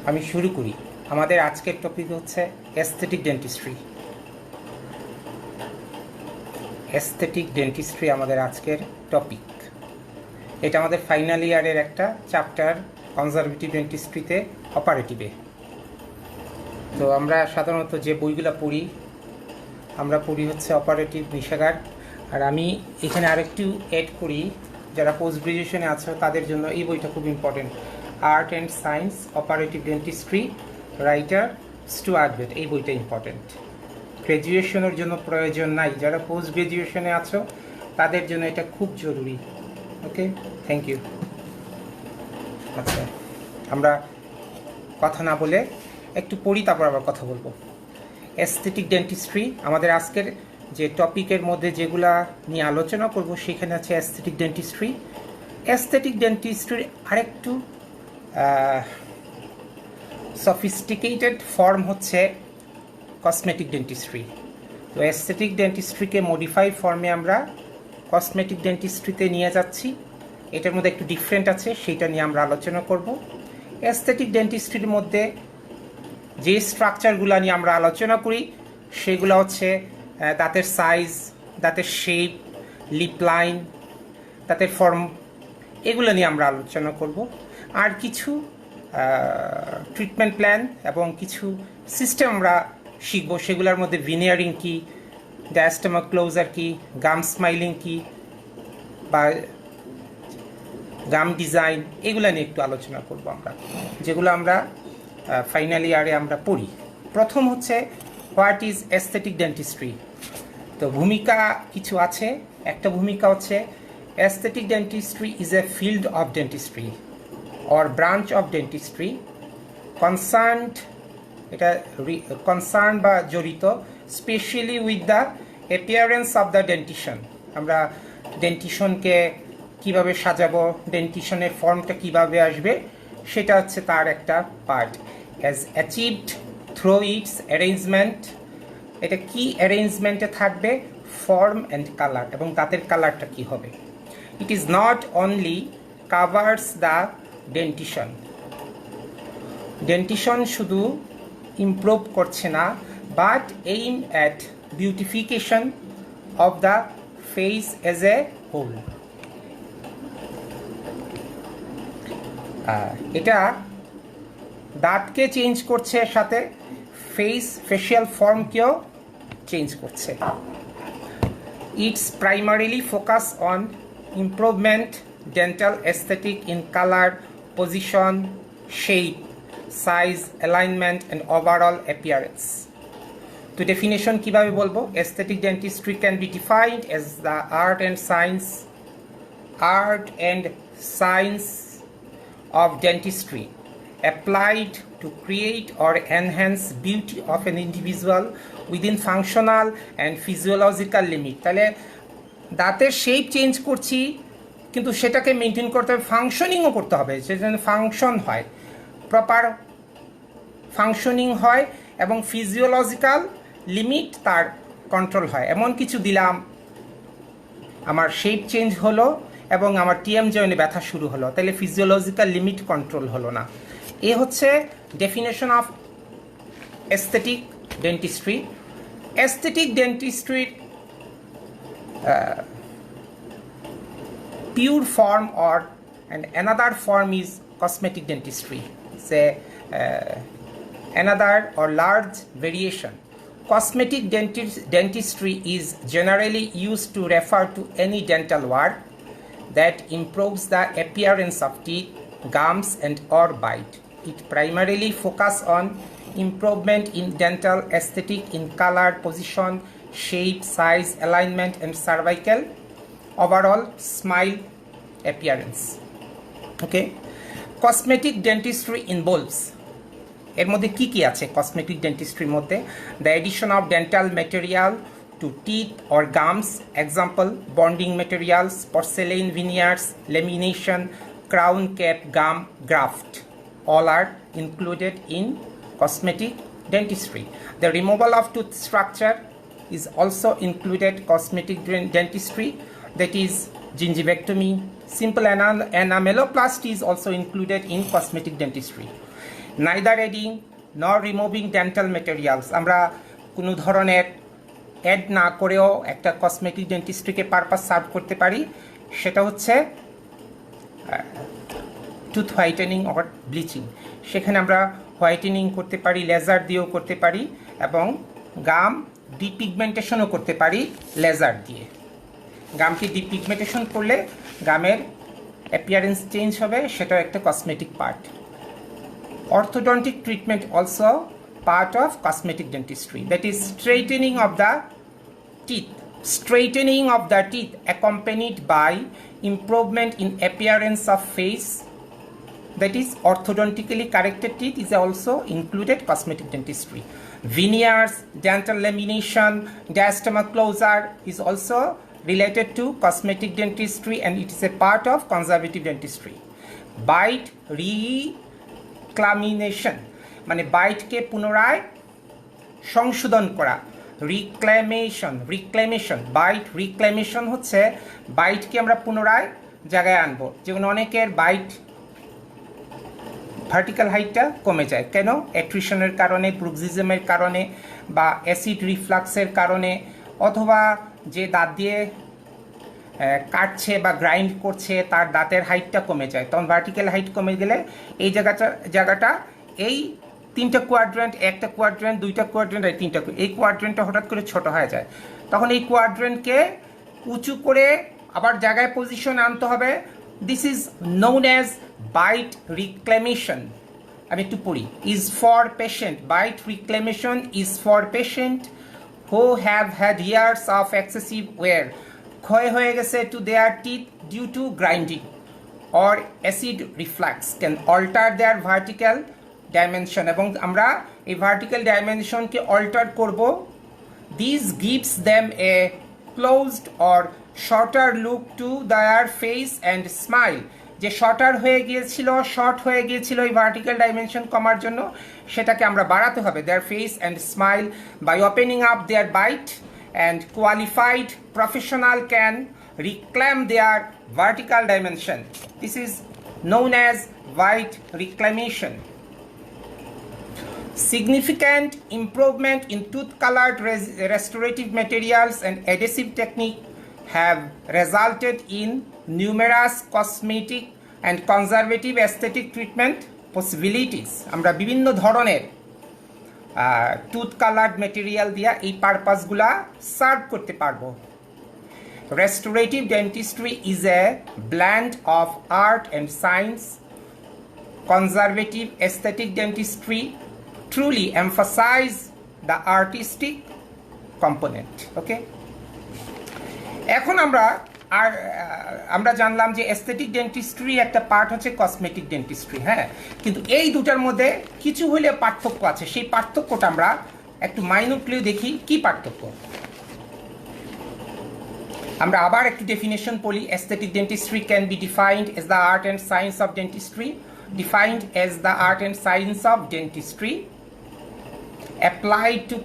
আমি শুরু করি। আমাদের আজকের টপিক হচ্ছে অ্যাস্থেটিক ডেন্টিস্ট্রি। অ্যাস্থেটিক ডেন্টিস্ট্রি আমাদের আজকের টপিক। এটা আমাদের ফাইনাল ইয়ারের একটা চ্যাপ্টার কনজারভেটিভ ডেন্টিস্ট্রিতে অপারেটিভে। তো আমরা সাধারণত যে বইগুলো পড়ি আমরা পড়ি হচ্ছে অপারেটিভ নিষেধাজ্ঞা। আর আমি এখানে আরেকটু অ্যাড করি, যারা পোস্ট গ্রাজুয়েশনে আছো তাদের জন্য এই বইটা খুব important. Art and science operative dentistry, writer Stuart Bett. এই বইটা ইম্পর্টেন্ট, গ্র্যাজুয়েশনের জন্য প্রয়োজন নাই, যারা পোস্ট গ্রাজুয়েশনে আছো তাদের জন্য এটা খুব জরুরি। ওকে, থ্যাংক ইউ। আচ্ছা, আমরা কথা না বলে একটু পড়ি, তারপর আবার কথা বলবো। অ্যাস্থেটিক ডেন্টিস্ট্রি আমাদের আজকের যে টপিকের মধ্যে যেগুলা নিয়ে আলোচনা করব সেখানে আছে অ্যাস্থেটিক ডেন্টিস্ট্রি। অ্যাস্থেটিক ডেন্টিস্ট্রির আরেকটু সফিস্টিকেটেড ফর্ম হচ্ছে কসমেটিক ডেন্টিস্ট্রি। তো অ্যাস্থেটিক ডেন্টিস্ট্রিকে মডিফাই ফর্মে আমরা কসমেটিক ডেন্টিস্ট্রিতে নিয়ে যাচ্ছি। এটার মধ্যে একটু ডিফারেন্ট আছে, সেটা নিয়ে আমরা আলোচনা করব। অ্যাস্থেটিক ডেন্টিস্ট্রির মধ্যে যে স্ট্রাকচারগুলো নিয়ে আমরা আলোচনা করি সেগুলো হচ্ছে দাঁতের সাইজ, দাঁতের শেপ, লিপ লাইন, দাঁতের ফর্ম, এগুলো নিয়ে আমরা আলোচনা করব। আর কিছু ট্রিটমেন্ট প্ল্যান এবং কিছু সিস্টেম আমরা শিখব। সেগুলোর মধ্যে ভিনিয়ারিং কি, ডায়াস্টমা ক্লোজার কি, গাম স্মাইলিং কি বা গাম ডিজাইন, এগুলো নিয়ে একটু আলোচনা করব আমরা, যেগুলো আমরা ফাইনাল ইয়ারে আমরা পড়ি। প্রথম হচ্ছে হোয়াট ইজ অ্যাস্থেটিক ডেন্টিস্ট্রি। তো ভূমিকা কিছু আছে। একটা ভূমিকা হচ্ছে aesthetic dentistry is A field of dentistry or branch of dentistry concern বা জড়িত specially with the appearance of the dentition. আমরা ডেন্টিশনকে কিভাবে সাজাবো, ডেন্টিশনের ফর্মটা কিভাবে আসবে, সেটা হচ্ছে তার একটা part. As achieved through it's arrangement. এটা কি অ্যারেঞ্জমেন্টে থাকবে, ফর্ম অ্যান্ড কালার, এবং দাঁতের কালারটা কি হবে। It is not only covers the dentition. Dentition শুধু ইমপ্রুভ করছে না, but aim at beautification of the face as a whole. এটা দাঁতকে চেঞ্জ করছে, সাথে ফেশিয়াল ফর্মকেও চেঞ্জ করছে। It's primarily focus on improvement dental aesthetic in colour, position, shape, size, alignment and overall appearance. তো ডেফিনেশন কিভাবে বলবো? Aesthetic dentistry can be defined as the art and science of dentistry applied to create or enhance beauty of an individual within functional and physiological limit. তাহলে দাঁতের shape change করছি, কিন্তু সেটাকে maintain করতে হবে, ফাংশনিংও করতে হবে, যেন ফাংশন হয়, প্রপার ফাংশনিং হয় এবং ফিজিওলজিক্যাল লিমিট তার কন্ট্রোল হয়। এমন কিছু দিলাম, আমার শেপ চেঞ্জ হলো এবং আমার টিএম জয়েন্টে ব্যথা শুরু হলো, তাহলে ফিজিওলজিক্যাল লিমিট কন্ট্রোল হলো না। এ হচ্ছে definition of aesthetic dentistry. Aesthetic ডেন্টিস্ট্রির pure form or and another form is cosmetic dentistry. সে another or large variation. Cosmetic dentistry is generally used to refer to any dental work that improves the appearance of teeth, gums, and or bite. It primarily focuses on improvement in dental aesthetic in color, position, shape, size, alignment, and cervical overall smile appearance. Okay, cosmetic dentistry involves, এর মধ্যে কি কি আছে cosmetic ডেন্টিস্ট্রির মধ্যে? The addition of dental material to teeth or gums, example bonding materials, porcelain veneers, lamination, crown cap, gum graft, all are included in cosmetic dentistry. The removal of tooth structure is also included cosmetic dentistry, that is gingivectomy. Simple enameloplasty is also included in cosmetic dentistry. neither adding nor removing dental materials. আমরা কোনো ধরনের add না করেও একটা cosmetic ডেন্টিস্ট্রিকে purpose serve করতে পারি, সেটা হচ্ছে টুথ হোয়াইটেনিং অর ব্লিচিং। সেখানে আমরা হোয়াইটেনিং করতে পারি, লেজার দিয়েও করতে পারি, এবং গাম ডিপিগমেন্টেশনও করতে পারি লেজার দিয়ে। গামকে ডিপিগমেন্টেশন করলে গামের অ্যাপিয়ারেন্স চেঞ্জ হবে, সেটাও একটা cosmetic part. Orthodontic treatment also part of cosmetic dentistry, that is straightening of the teeth. Straightening of the teeth accompanied by improvement in appearance of face, that is orthodontically corrected teeth, is also included cosmetic dentistry. Veneers, dental lamination, diastema closure is also related to cosmetic dentistry, and it is a part of conservative dentistry. Bite reclamation মানে বাইটকে পুনরায় সংশোধন করা, reclamation byte reclamation হচ্ছে বাইটকে আমরা পুনরায় জায়গায় আনবো। যেমন অনেকের বাইট ভার্টিক্যাল হাইটটা কমে যায়, কেন? অ্যাট্রিশনের কারণে, ব্রুক্সিজমের কারণে, বা অ্যাসিড রিফ্লাক্সের কারণে, অথবা যে দাঁত দিয়ে কাটছে বা গ্রাইন্ড করছে তার দাঁতের হাইটটা কমে যায়। তখন ভার্টিক্যাল হাইট কমে গেলে এই জায়গাটা এই তিনটা কোয়াড্রেন্ট, একটা কোয়াড্রেন্ট, দুইটা কোয়াড্রেন্ট আর তিনটা, এই কোয়াড্রেন্টটা হঠাৎ করে ছোট হয়ে যায়। তখন এই কোয়াড্রেন্টকে উঁচু করে আবার জায়গায় পজিশন আনতে হবে। This is known as bite reclamation. আমি একটু পড়ি। Is for patient, bite reclamation is for patient who have had years of excessive wear, ক্ষয় হয়ে গেছে to their teeth due to grinding or acid reflux can alter their vertical dimension, এবং আমরা এই vertical ডাইমেনশনকে অল্টার করব। This gives them a closed or shorter look to their face and smile. যে short হয়ে গিয়েছিল এই ভার্টিক্যাল ডাইমেনশন কমার জন্য, সেটাকে আমরা বাড়াতে হবে। Their face and smile by opening up their bite, and qualified professional can reclaim their vertical dimension. This is known as bite reclamation. Significant improvement in tooth-colored restorative materials and adhesive technique have resulted in numerous cosmetic and conservative aesthetic treatment possibilities. আমরা বিভিন্ন ধরনের tooth coloured material দিয়া এই পারপাসগুলা serve করতে পারবো। Restorative dentistry is a blend of art and science. Conservative aesthetic dentistry truly emphasize the artistic component. Okay? এখন আমরা জানলাম যে অ্যাস্থেটিক ডেন্টিস্ট্রি একটা পার্ট হচ্ছে কসমেটিক ডেন্টিস্ট্রি। হ্যাঁ, কিন্তু এই দুটার মধ্যে কিছু হইলে পার্থক্য আছে। সেই পার্থক্যটা আমরা একটু মাইনুটলি দেখি। কি পার্থক্য? আমরা আবার একটু ডেফিনেশন পড়ি। Aesthetic dentistry can be defined as the art and science of dentistry, defined as the art and science of dentistry applied to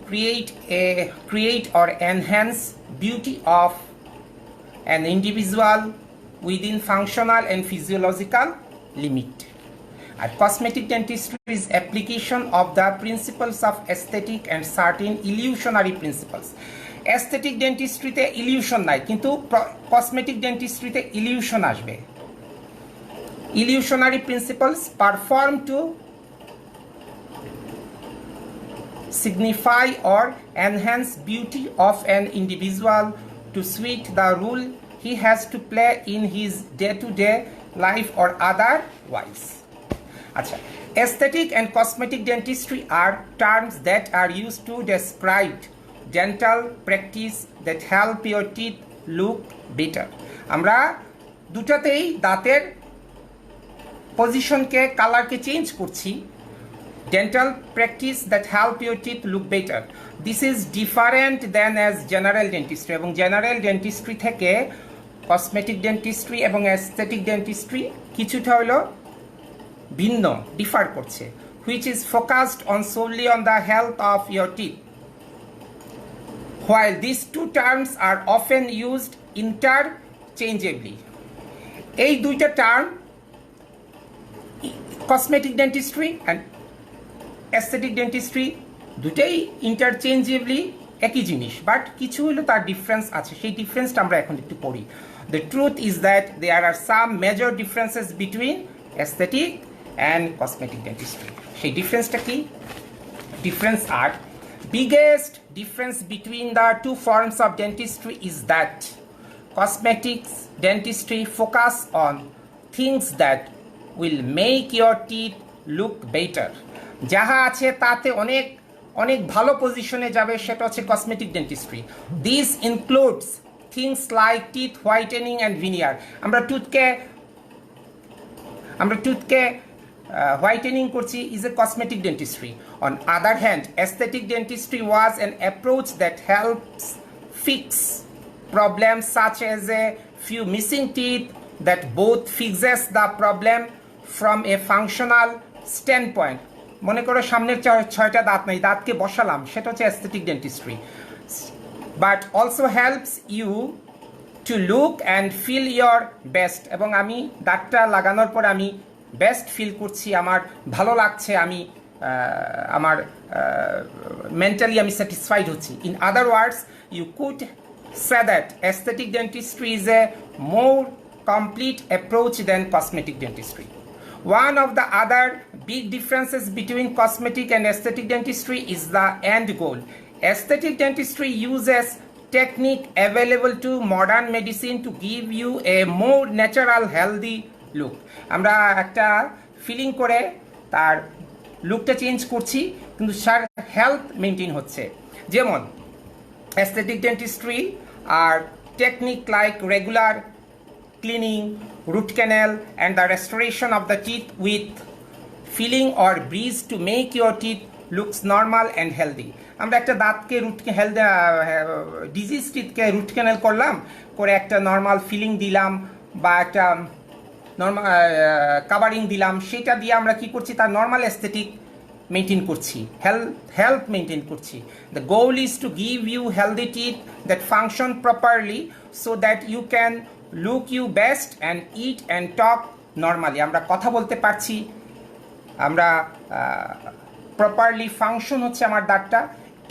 create or enhance beauty of an individual within functional and physiological limit. And cosmetic dentistry is application of the principles of aesthetic and certain illusionary principles. Aesthetic dentistry te illusion নাই, কিন্তু cosmetic dentistry te illusion আসবে। Illusionary principles perform to signify or enhance beauty of an individual to suit the role he has to play in his day-to-day life or otherwise. Acha. Aesthetic and cosmetic dentistry are terms that are used to describe dental practice that help your teeth look better. আমরা দুটাতেই দাঁতের পজিশনকে, কালারকে change করছি। Dental practice that help your teeth look better. This is different than as general dentistry. এবং general dentistry থেকে cosmetic dentistry এবং aesthetic dentistry কিছুটা হলো ভিন্ন, differ করছে, which is focused on solely on the health of your teeth. While these two terms are often used interchangeably. এই দুইটা term cosmetic dentistry and aesthetic dentistry দুটাই ইন্টারচেঞ্জেবলি একই জিনিস, বাট কিছু হলো তার ডিফারেন্স আছে, সেই ডিফারেন্সটা আমরা এখন একটু পড়ি। The truth is that there are some major differences between aesthetic and cosmetic dentistry. সেই ডিফারেন্সটা কি? Difference are biggest difference between the two forms of dentistry is that cosmetics dentistry focus on things that will make your teeth look better. যাহা আছে তাতে অনেক অনেক ভালো পজিশনে যাবে, সেটা হচ্ছে cosmetic dentistry. This includes things like teeth whitening and veneer. আমরা টুথকে whitening করছি is a cosmetic dentistry. On other hand, aesthetic dentistry was an approach that helps fix problems such as a few missing teeth that both fixes the problem from a functional standpoint. মনে করো সামনের 6টা দাঁত নাই, দাঁতকে বসালাম, সেটা হচ্ছে aesthetic dentistry. But also helps you to look and feel your best. এবং আমি দাঁতটা লাগানোর পর আমি বেস্ট ফিল করছি, আমার ভালো লাগছে, আমি আমার মেন্টালি আমি স্যাটিসফাইড হচ্ছি। In other words you could say that aesthetic dentistry is a more complete approach than cosmetic dentistry. One of the other big differences between cosmetic and aesthetic dentistry is the end goal. Aesthetic dentistry uses technique available to modern medicine to give you a more natural, healthy look. আমরা একটা feeling করে তার লুকটা change করছি, কিন্তু তার health maintain হচ্ছে। যেমন অ্যাস্থেটিক ডেন্টিস্ট্রি আর technique like regular cleaning, root canal and the restoration of the teeth with filling or bridge to make your teeth looks normal and healthy. আমরা একটা দাঁতকে ডিজিজ টিথকে রুট ক্যানেল করলাম, করে একটা normal feeling দিলাম বা একটা normal covering দিলাম, সেটা দিয়ে আমরা কি করছি, তার নর্মাল অ্যাস্থেটিক মেনটেন করছি, হেলথ মেনটেন করছি। The goal is to give you healthy teeth that function properly so that you can look you best and eat and talk normally. আমরা কথা বলতে পারছি, আমরা প্রপারলি ফাংশন হচ্ছে আমার দাঁতটা।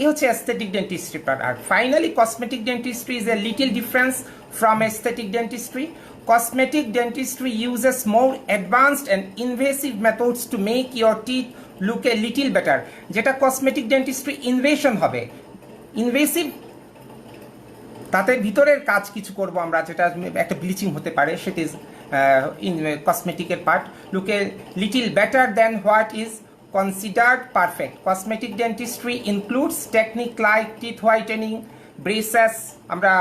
এ হচ্ছে অ্যাস্থেটিক ডেন্টিস্ট্রি পার্ট। আর finally cosmetic dentistry is a little difference from aesthetic dentistry. Cosmetic dentistry uses more advanced and invasive methods to make your teeth look a little better. যেটা cosmetic dentistry invasion হবে, invasive, তাতে ভিতরের কাজ কিছু করব আমরা, যেটা একটা ব্লিচিং হতে পারে, সেটা ইজ কসমেটিকের part. Look a little better than what is considered perfect. Cosmetic dentistry includes technique like teeth whitening, braces, আমরা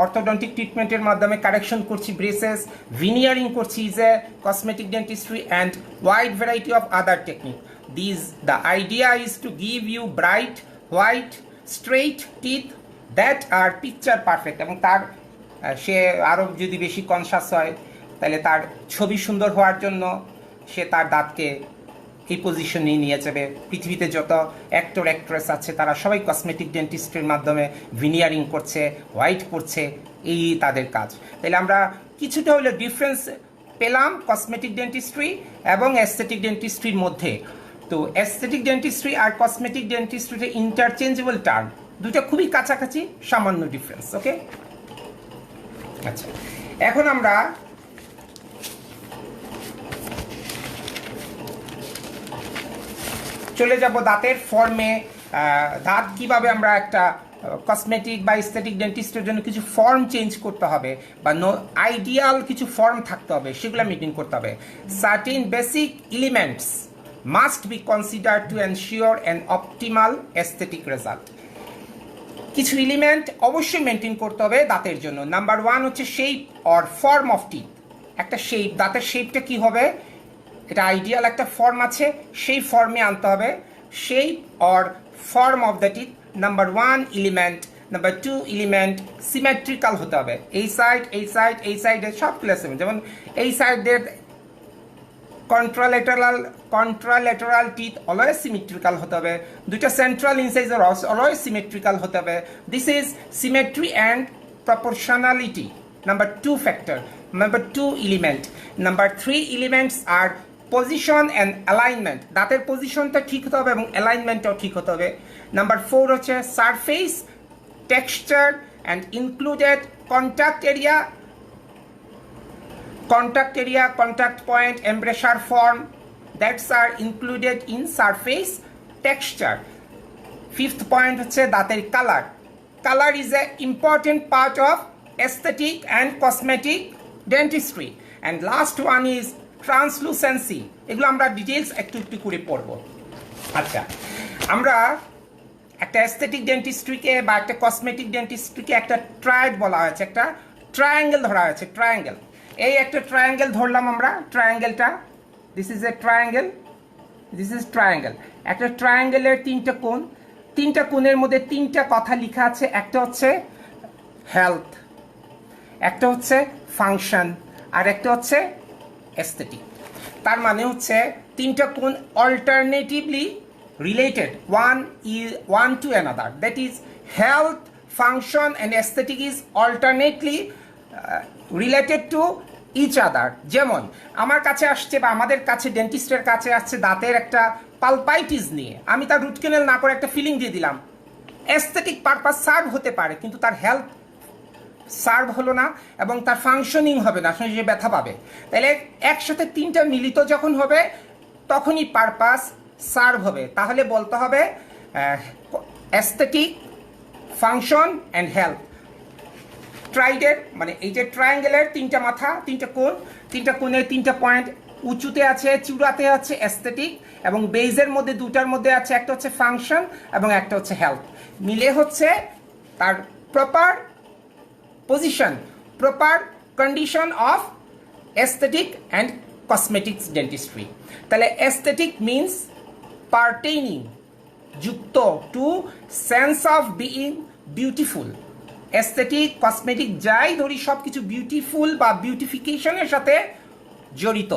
অর্থোডন্টিক ট্রিটমেন্টের মাধ্যমে কারেকশন করছি, ব্রেসেস, ভিনিয়ারিং করছি is a cosmetic dentistry and wide variety of other technique. The idea is to give you bright white straight teeth that are picture perfect. এবং তার সে আরও যদি বেশি কনসাস হয়, তাহলে তার ছবি সুন্দর হওয়ার জন্য সে তার দাঁতকে এই পজিশনে নিয়ে যাবে। পৃথিবীতে যত অ্যাক্টর অ্যাক্ট্রেস আছে তারা সবাই কসমেটিক ডেন্টিস্ট্রির মাধ্যমে ভিনিয়ারিং করছে, হোয়াইট করছে, এই তাদের কাজ। তাহলে আমরা কিছুটা হলে ডিফারেন্স পেলাম কসমেটিক ডেন্টিস্ট্রি এবং অ্যাস্থেটিক ডেন্টিস্ট্রির মধ্যে। তো অ্যাস্থেটিক ডেন্টিস্ট্রি আর কসমেটিক ডেন্টিস্ট্রিতে ইন্টারচেঞ্জেবল টার্ম, দুটো খুবই কাছাকাছি, সামান্য ডিফারেন্স। ওকে, আচ্ছা, এখন আমরা চলে যাব দাঁতের ফর্মে। দাঁত কিভাবে আমরা একটা কসমেটিক বা এস্থেটিক ডেন্টিস্টের জন্য কিছু ফর্ম চেঞ্জ করতে হবে বা আইডিয়াল কিছু ফর্ম থাকতে হবে, সেগুলো মেনটেন করতে হবে। Certain basic elements must be consider to ensure an optimal aesthetic result. কিছু এলিমেন্ট অবশ্যই মেনটেন করতে হবে দাঁতের জন্য। নাম্বার 1 হচ্ছে shape or form of teeth. একটা শেপ, দাঁতের শেপটা কি হবে, এটা আইডিয়াল একটা ফর্ম আছে, সেই ফর্মে আনতে হবে। Shape or form of the teeth number 1 element. Number 2 element symmetrical হতে হবে। এই সাইড, এই সাইড, এই সাইডে সব ক্লাসে, যেমন এই সাইডের কন্ট্রালেটারাল টিথ অলওয়েজ সিমেট্রিক্যাল হতে হবে। দুটো সেন্ট্রাল ইনসাইজার অলওয়েজ সিমেট্রিক্যাল হতে হবে। This is symmetry and proportionality, number 2 factor. Number 2 element. Number 3 elements are position and alignment, দাঁতের পজিশনটা ঠিক হতে হবে এবং অ্যালাইনমেন্টটাও ঠিক হতে হবে। নাম্বার 4 হচ্ছে surface texture and included contact area, contact point, embrasure form, that's are included in surface texture. Fifth point হচ্ছে দাঁতের colour. Color is an important part of aesthetic and cosmetic dentistry. And last one is translucency. এগুলো আমরা details একটু একটু করে পড়ব। আচ্ছা, আমরা একটা অ্যাস্থেটিক ডেন্টিস্ট্রিকে বা একটা কসমেটিক ডেন্টিস্ট্রিকে একটা ট্রায়াড বলা হয়েছে, একটা ট্রায়াঙ্গেল ধরা হয়েছে, ট্রায়াঙ্গেল। এই একটা ট্রায়াঙ্গেল ধরলাম আমরা, ট্রায়াঙ্গেলটা, this is a triangle, this is triangle. একটা ট্রায়াঙ্গেলের তিনটা কোণ, তিনটা কোণের মধ্যে তিনটা কথা লেখা আছে, একটা হচ্ছে হেলথ, একটা হচ্ছে ফাংশন, আর একটা হচ্ছে অ্যাস্থেটিক। তার মানে হচ্ছে তিনটা কোণ alternatively related one to another, that is health, function and aesthetic is alternately related to each other. যেমন আমার কাছে আসছে বা আমাদের কাছে ডেন্টিস্টের কাছে আসছে দাঁতের একটা পালপাইটিস নিয়ে, আমি তার রুট ক্যানেল না করে একটা ফিলিং দিয়ে দিলাম, অ্যাস্থেটিক পারপাস সার্ভ হতে পারে কিন্তু তার হেলথ সার্ভ হলো না এবং তার ফাংশনিং হবে না, সে ব্যথা পাবে। তাহলে একসাথে তিনটা মিলিত যখন হবে তখনই পারপাস সার্ভ হবে। তাহলে বলতে হবে অ্যাস্থেটিক, ফাংশন অ্যান্ড হেলথ। ট্রাইডের মানে এই যে ট্রায়াঙ্গেলের তিনটা মাথা, তিনটা কোণ, তিনটা কোণের তিনটা পয়েন্ট, উঁচুতে আছে, চূড়াতে আছে অ্যাস্থেটিক এবং বেজের মধ্যে দুটার মধ্যে আছে একটা হচ্ছে ফাংশন এবং একটা হচ্ছে হেলথ, মিলে হচ্ছে তার proper position, proper condition of aesthetic and cosmetics dentistry. তাহলে অ্যাস্থেটিক মিনস পার্টেইনিং, যুক্ত to sense of being beautiful. Aesthetic, cosmetic যাই ধরি সব কিছু বিউটিফুল বা বিউটিফিকেশনের সাথে জড়িত।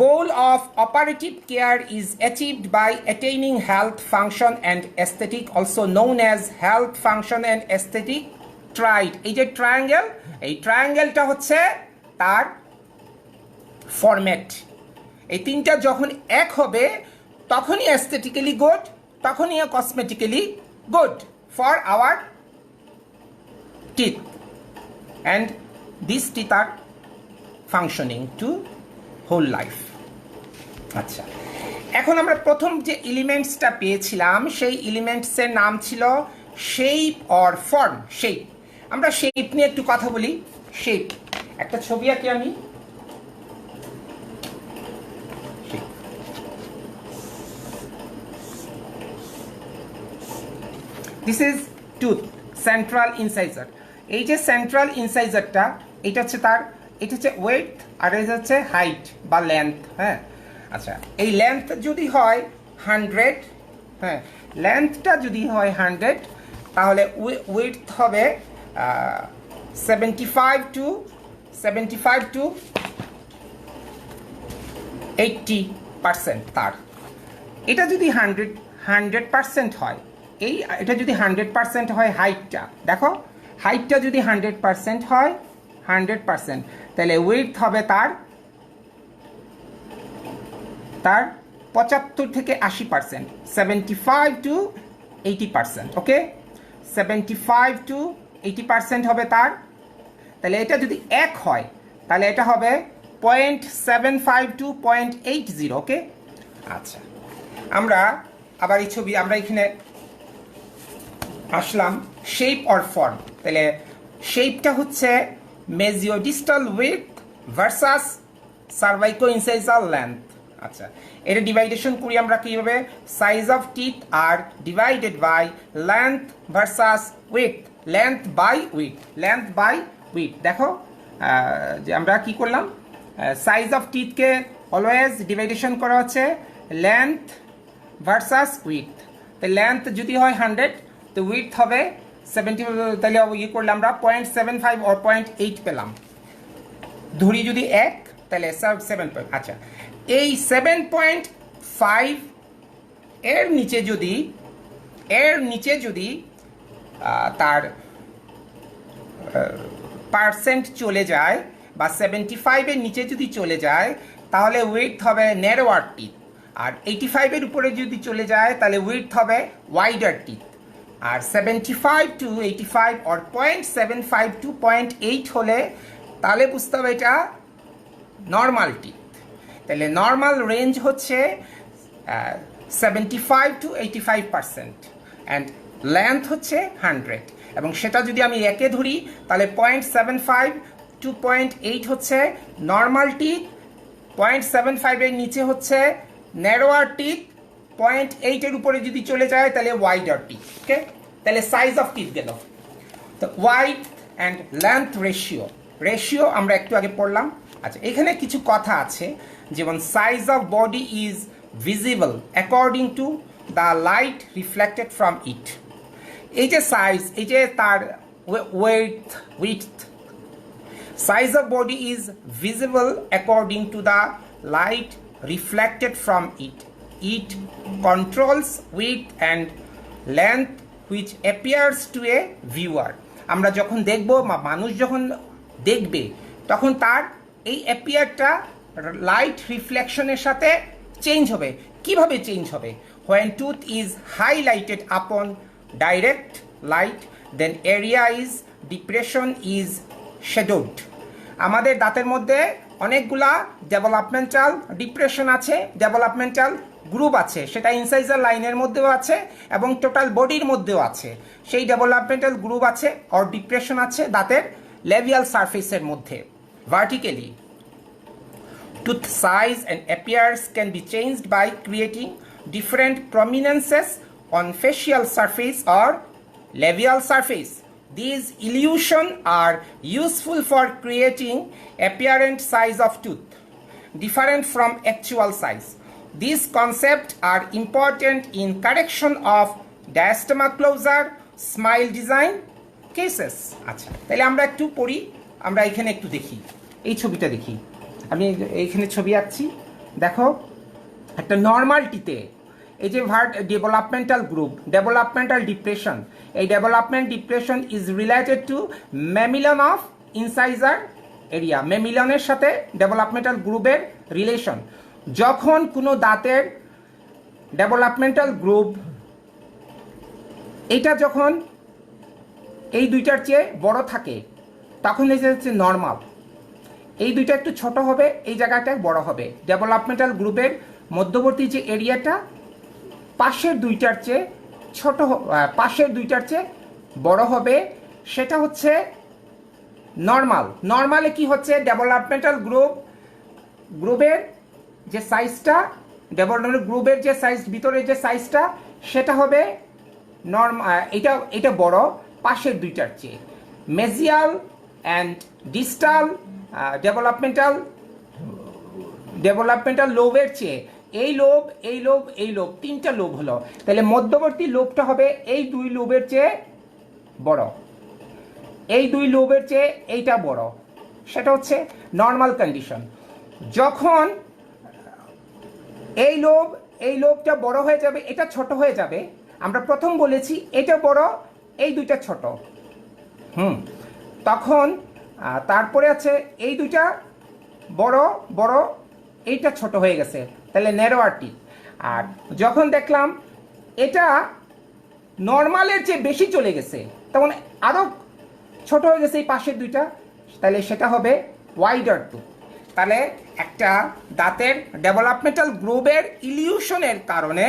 Goal of operative care is achieved by attaining health, function and aesthetic, also known as health, function and aesthetic triad. এই যে ট্রায়াঙ্গেল, এই ট্রায়াঙ্গেলটা হচ্ছে তার ফরম্যাট। এই তিনটা যখন এক হবে তখনই অ্যাস্থেটিক্যালি গুড, তখনই cosmetically good for our teeth, and these teeth are functioning to whole life. আচ্ছা, এখন আমরা প্রথম যে এলিমেন্টসটা পেয়েছিলাম সেই এলিমেন্টসের নাম ছিল শেপ অর ফর্ম। শেপ, আমরা শেপ নিয়ে একটু কথা বলি। শেপ, একটা ছবি আঁকি আমি। This is tooth, central incisor. এই যে সেন্ট্রাল ইনসাইজারটা, এটা হচ্ছে তার, এটা হচ্ছে ওয়েট আর এটা হচ্ছে হাইট বা লেন্থ। হ্যাঁ, আচ্ছা, এই লেন্থ যদি হয় 100, হ্যাঁ, লেন্থটা যদি হয় 100 তাহলে উইডথ হবে 75 to 80% তার। এটা যদি 100% হয়, এটা যদি 100% হয় হাইটটা, দেখো হাইটটা যদি 100% হয়, 100%, তাহলে উইডথ হবে তার 75 থেকে 80%, 75 to 80%, ওকে, 75 to 80% হবে তার। তাহলে এটা যদি 1 হয় তাহলে এটা হবে 0.75 to 0.80, ওকে। আচ্ছা, আমরা আবার এই ছবি, আমরা এখানে আসলাম শেপ অর ফর্ম। তাহলে শেপটা হচ্ছে mesiodistal width versus cervico incisal length. আচ্ছা, এটা ডিভাইডেশন করি আমরা কিভাবে, সাইজ অফ টিথ আর divided by length versus width, length by width, length by width. দেখো যে আমরা কি করলাম, সাইজ অফ টিথকে অলওয়েজ ডিভাইডেশন করা হচ্ছে লেন্থ ভার্সাস উইডথ। তো লেন্থ যদি হয় 100 তো উইডথ হবে 70, তাহলে ইয়ে করলে আমরা 0.75 or 0.8 পেলাম। ধরি যদি 1 তাহলে 7 পয়েন্ট। আচ্ছা, এই 7.5 এর নিচে যদি তার পার্সেন্ট চলে যায় বা 75 এর নিচে যদি চলে যায় তাহলে উইডথ হবে ন্যারোয়ার টিথ। আর 85-এর উপরে যদি চলে যায় তাহলে উইডথ হবে ওয়াইডার টিথ। আর 75 to 85 or 0.75 to 0.8 হলে তাহলে বুঝতে হবে এটা নর্মাল টিথ। তাহলে নর্মাল রেঞ্জ হচ্ছে 75 to 85% অ্যান্ড লেন্থ হচ্ছে 100, এবং সেটা যদি আমি একে ধরি তাহলে 0.75 to 0.8 হচ্ছে নর্মাল টিথ, 0.75-এর নিচে হচ্ছে ন্যারোয়ার টিথ, 0.8-এর উপরে যদি চলে যায় তাহলে ওয়াইডার টিথ। ওকে, তাহলে সাইজ অফ টিথ গেল। তো ওয়াইড অ্যান্ড লেন্থ রেশিও আমরা একটু আগে পড়লাম। আচ্ছা, এখানে কিছু কথা আছে, যেমন size of body is visible according to the light reflected from it. এই যে সাইজ, এই যে তার width, size of body is visible according to the light reflected from it. It controls width and length which appears to a viewer. আমরা যখন দেখব বা মানুষ যখন দেখবে তখন তার এই অ্যাপিয়ারটা লাইট রিফ্লেকশনের সাথে চেঞ্জ হবে। কিভাবে চেঞ্জ হবে? When tooth is highlighted upon direct light, then area is depression is shadowed. আমাদের দাঁতের মধ্যে অনেকগুলা ডেভেলপমেন্টাল ডিপ্রেশন আছে, ডেভেলপমেন্টাল গ্রুপ আছে, সেটা ইনসাইজার লাইনের মধ্যেও আছে এবং টোটাল বডির মধ্যেও আছে। সেই ডেভেলপমেন্টাল গ্রুপ আছে আর ডিপ্রেশন আছে দাঁতের লেভিয়াল সারফেসের মধ্যে vertically. Tooth size and appears can be changed by creating different prominences on facial surface or লেভিয়াল surface. These illusions are useful for creating apparent size of tooth, different from actual size. These concepts are important in correction of diastema closure, smile design cases. আচ্ছা, তাহলে আমরা একটু পড়ি, আমরা এখানে একটু দেখি, এই ছবিটা দেখি। আমি এইখানে ছবি আঁকছি, দেখো একটা নর্মাল টিতে এই যে ডেভেলপমেন্টাল গ্রুপ, ডেভেলপমেন্টাল ডিপ্রেশন, এই development depression is related to mamelon of incisor area. ম্যামিলনের সাথে ডেভেলপমেন্টাল গ্রুপের রিলেশন। যখন কোনো দাঁতের ডেভেলপমেন্টাল গ্রুপ এটা যখন এই দুইটার চেয়ে বড় থাকে তখন এই যে হচ্ছে নর্মাল। এই দুইটা একটু ছোট হবে, এই জায়গাটা বড় হবে। ডেভেলপমেন্টাল গ্রুপের মধ্যবর্তী যে এরিয়াটা পাশের দুইটার চেয়ে ছোট, পাশের দুইটার চেয়ে বড় হবে, সেটা হচ্ছে নর্মাল। নর্মালে কি হচ্ছে, ডেভেলপমেন্টাল গ্রুপের যে সাইজটা, ডেভেলপমেন্টাল গ্রুপের যে সাইজ, ভিতরের যে সাইজটা সেটা হবে এটা বড় পাশের দুইটার চেয়ে। মেজিয়াল অ্যান্ড ডিস্টাল ডেভেলপমেন্টাল লোবের চেয়ে এই লোব তিনটা লোব হলো, তাহলে মধ্যবর্তী লোবটা হবে এই দুই লোবের চেয়ে বড়, এই দুই লোবের চেয়ে এইটা বড়, সেটা হচ্ছে নর্মাল কন্ডিশন। যখন এই লোবটা বড় হয়ে যাবে, এটা ছোট হয়ে যাবে, আমরা প্রথম বলেছি এটা বড়, এই দুইটা ছোট, তখন তারপরে আছে এই দুইটা বড়, এইটা ছোট হয়ে গেছে, তাহলে ন্যারোয়ার টিথ। আর যখন দেখলাম এটা নর্মালের চেয়ে বেশি চলে গেছে, তখন আরও ছোট হয়ে গেছে এই পাশের দুইটা, তাহলে সেটা হবে ওয়াইডার টুথ। তাহলে একটা দাঁতের ডেভেলপমেন্টাল গ্রুপের ইলিউশনের কারণে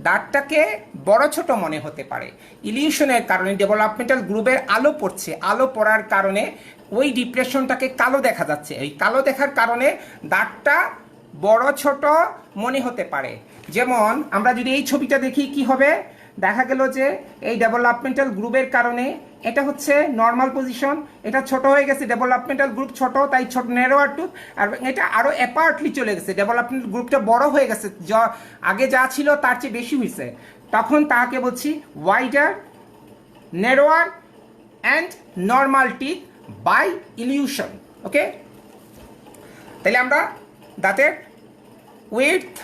দাঁতটাকে বড় ছোট মনে হতে পারে। ইলিউশনের কারণে ডেভেলপমেন্টাল গ্রুপের আলো পড়ছে, আলো পড়ার কারণে ওই ডিপ্রেশনটাকে কালো দেখা যাচ্ছে। এই কালো দেখার কারণে দাঁতটা বড় ছোট মনে হতে পারে। যেমন আমরা যদি এই ছবিটা দেখি কি হবে, দেখা গেল যে এই ডেভেলপমেন্টাল গ্রুপের কারণে এটা হচ্ছে নর্মাল পজিশন, এটা ছোট হয়ে গেছে, ডেভেলপমেন্টাল গ্রুপ ছোট, তাই ছোট ন্যারোয়ার টুথ। আর এটা আরও অ্যাপার্টলি চলে গেছে, ডেভেলপমেন্টাল গ্রুপটা বড় হয়ে গেছে, আগে যা ছিল তার চেয়ে বেশি হয়েছে, তখন তাকে বলছি wider, narrower and normal teeth by illusion. Okay, তাহলে আমরা দাঁতের উইডথ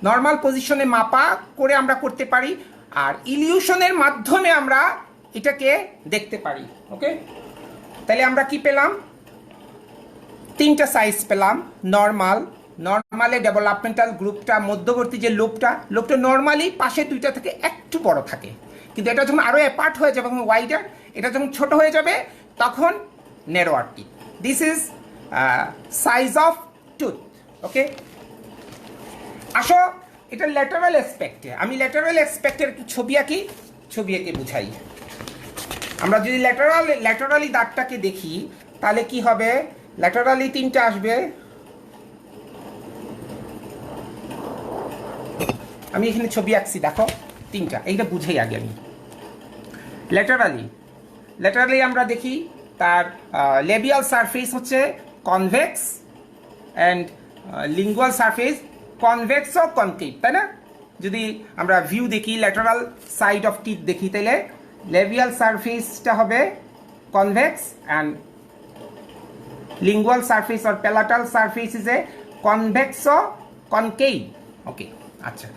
নর্মাল পজিশনে মাপা করে আমরা করতে পারি, আর ইলিউশনের মাধ্যমে আমরা এটাকে দেখতে পারি। ওকে, তাহলে আমরা কি পেলাম, তিনটা সাইজ পেলাম, নর্মাল, নর্মালে ডেভেলপমেন্টাল গ্রুপটা মধ্যবর্তী যে লোবটা নর্মালি পাশে দুইটা থেকে একটু বড় থাকে, কিন্তু এটা যখন আরও অ্যাপার্ট হয়ে যাবে এবং ওয়াইডার, এটা যখন ছোট হয়ে যাবে তখন narrower teeth. This is size of tooth. Okay, আসো এটা ল্যাটারাল অ্যাসপেক্টে। আমি ল্যাটারাল অ্যাসপেক্টের একটু ছবি আঁকি, ছবি এঁকে বুঝাই। আমরা যদি ল্যাটারালি দাঁতটাকে দেখি তাহলে কি হবে? ল্যাটারালি তিনটা আসবে। আমি এখানে ছবি আঁকছি, দেখো তিনটা, এইটা বুঝেই আগে আমি। ল্যাটারালি আমরা দেখি তার লেবিয়াল সারফেস হচ্ছে convex and lingual surface convex ও কনকেভ, তাই না? যদি আমরা ভিউ দেখি, ল্যাটারাল সাইড অফ টিথ দেখি, তাহলে লেবিয়াল সারফেসটা হবে convex and lingual surface or palatal surface is a convex ও কনকেভ। ওকে, আচ্ছা,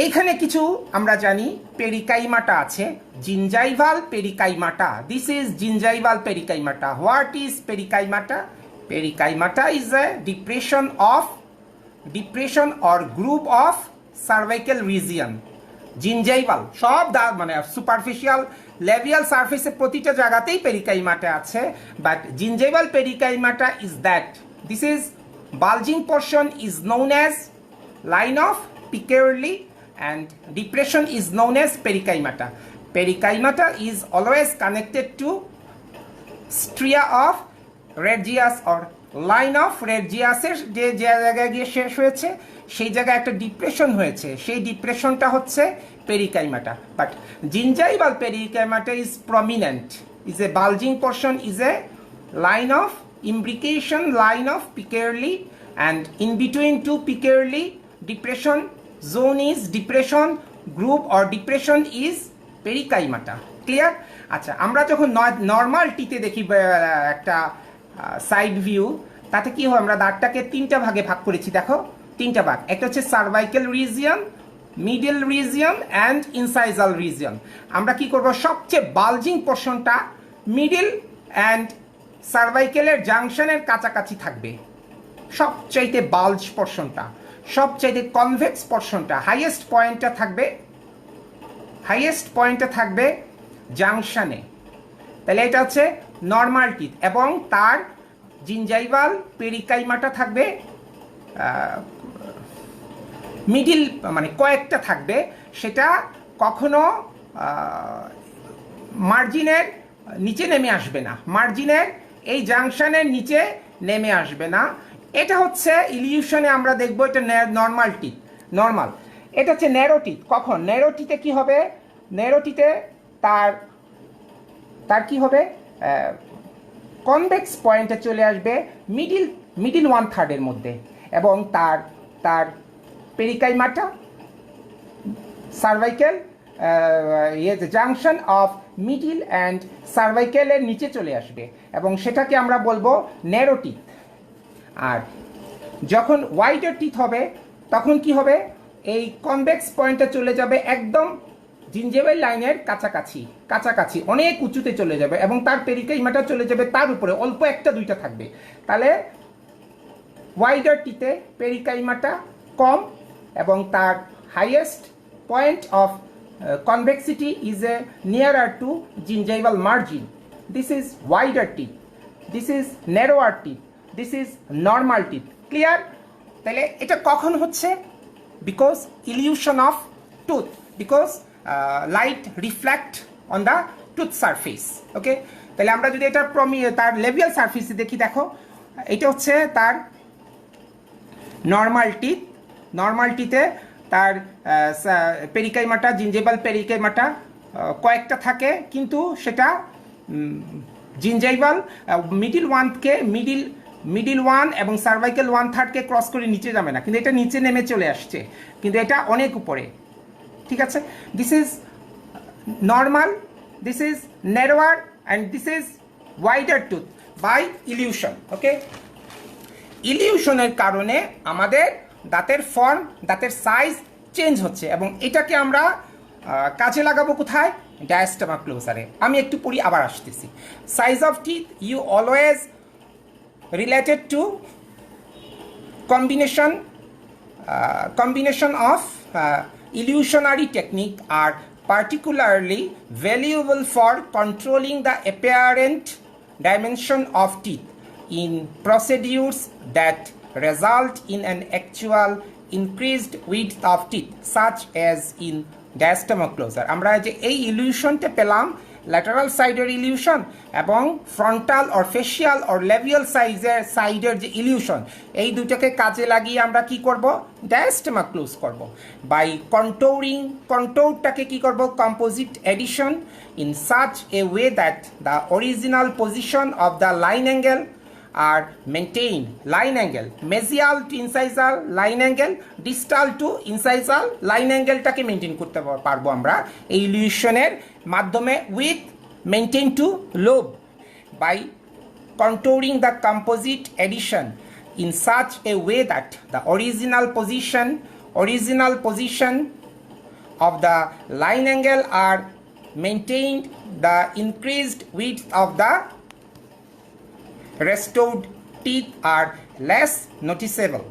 এইখানে কিছু আমরা জানি পেরিকাইমাটা আছে, gingival perikymata. This is gingival perikymata. What is perikymata? Perikymata is a depression or groove of cervical region. Gingival সব দাঁত মানে সুপারফিশিয়াল লেভিয়াল সারফেসে প্রতিটা জায়গাতেই পেরিকাইমাটা আছে, but gingival perikymata is that this is bulging portion is known as line of Pickerill and depression is known as perikymata. Perikymata is always connected to stria of Regius or line of Regius এর যে জায়গায় গিয়ে শেষ হয়েছে সেই জায়গায় একটা depression হয়েছে, সেই ডিপ্রেশনটা হচ্ছে perikymata. But gingival perikymata is prominent, is a bulging portion, is a line of imbrication, line of Pickerley, and in between two Pickerley depression zone is depression group or depression is perikymata. Clear? আচ্ছা, আমরা যখন normal টিতে দেখি একটা side view, তাতে কি হয়? আমরা দাঁতটাকে তিনটা ভাগে ভাগ করেছি, দেখো তিনটা ভাগ। একটা হচ্ছে cervical region, middle region and incisal region. আমরা কি করব? সবচেয়ে বালজিং পোর্শনটা মিডল অ্যান্ড সার্ভাইকেলের জাংশনের কাছাকাছি থাকবে, সবচাইতে বালজ পোর্শনটা, সবচাইতে কনভেক্স পোর্শনটা, হাইয়েস্ট পয়েন্টটা থাকবে জাংশনে। তাহলে এটা হচ্ছে নর্মাল টিথ, এবং তার জিনজাইভাল পেরিকাইমাটা থাকবে মিডিল, মানে কয়েকটা থাকবে, সেটা কখনো মার্জিনের নিচে নেমে আসবে না, মার্জিনের এই জাংশনের নিচে নেমে আসবে না। এটা হচ্ছে ইলিউশনে আমরা দেখব, এটা নর্মাল টিথ, নর্মাল। এটা হচ্ছে ন্যারো টিথ। কখন ন্যারো টিথে কি হবে? ন্যারো টিথে তার কি হবে? কনভেক্স পয়েন্টে চলে আসবে মিডিল 1/3 মধ্যে, এবং তার perikymata cervical junction of middle and সার্ভাইকেলের নিচে চলে আসবে, এবং সেটাকে আমরা বলবো ন্যারো টিথ। আর যখন ওয়াইডার টিথ হবে তখন কি হবে? এই কনভেক্স পয়েন্টে চলে যাবে একদম জিনজাইভাল লাইনের কাছাকাছি অনেক উঁচুতে চলে যাবে, এবং তার পেরিকাইমাটা চলে যাবে তার উপরে, অল্প একটা দুইটা থাকবে। তাহলে ওয়াইডার টিথে পেরিকাইমাটা কম, এবং তার highest point of convexity is nearer to gingival margin. This is wider teeth, this is narrower teeth, this is normal teeth. Clear? তাহলে এটা কখন হচ্ছে? because illusion of tooth, because light reflect on the tooth surface. ওকে, তাহলে আমরা যদি এটা তার labial সারফেসে দেখি, দেখো এটা হচ্ছে তার নর্মাল টিথ। নর্মাল টিথে তার পেরিকাইমাটা, জিনজাইভাল পেরিকাইমাটা কয়েকটা থাকে, কিন্তু সেটা জিনজাইভাল মিডিল 1 এবং সার্ভাইকেল 1/3কে ক্রস করে নিচে যাবে না, কিন্তু এটা নিচে নেমে চলে আসছে, কিন্তু এটা অনেক উপরে। ঠিক আছে? This is normal, this is narrower, and this is wider tooth by illusion. Okay, ইলিউশনের কারণে আমাদের দাঁতের ফর্ম, দাঁতের সাইজ চেঞ্জ হচ্ছে, এবং এটাকে আমরা কাজে লাগাবো কোথায়? ডায়াস্টেমা ক্লোজারে। আমি একটু পড়ি, আবার আসতেছি। Size of teeth you always related to combination of illusionary technique are particularly valuable for controlling the apparent dimension of teeth in procedures that result in an actual increased width of teeth such as in diastema closure. আমরা যে এই ইলিউশনটা পেলাম lateral সাইডের illusion এবং frontal or facial or লেভিয়াল সাইডের যে illusion, এই দুটোকে কাজে লাগিয়ে আমরা কি করব, ডায়াস্টেমা ক্লোজ করব বাই কন্ট্রোরটাকে কি করব, composite addition in such a way that the original position of the line angle are maintain, line angle mesial to incisal line angle, distal to incisal line অ্যাঙ্গেলটাকে মেনটেন করতে পারবো আমরা এই ইলিউশনের মাধ্যমে with maintain to lobe by contouring the composite addition in such a way that the original position of the line angle are maintained, the increased width of the restored teeth are less noticeable.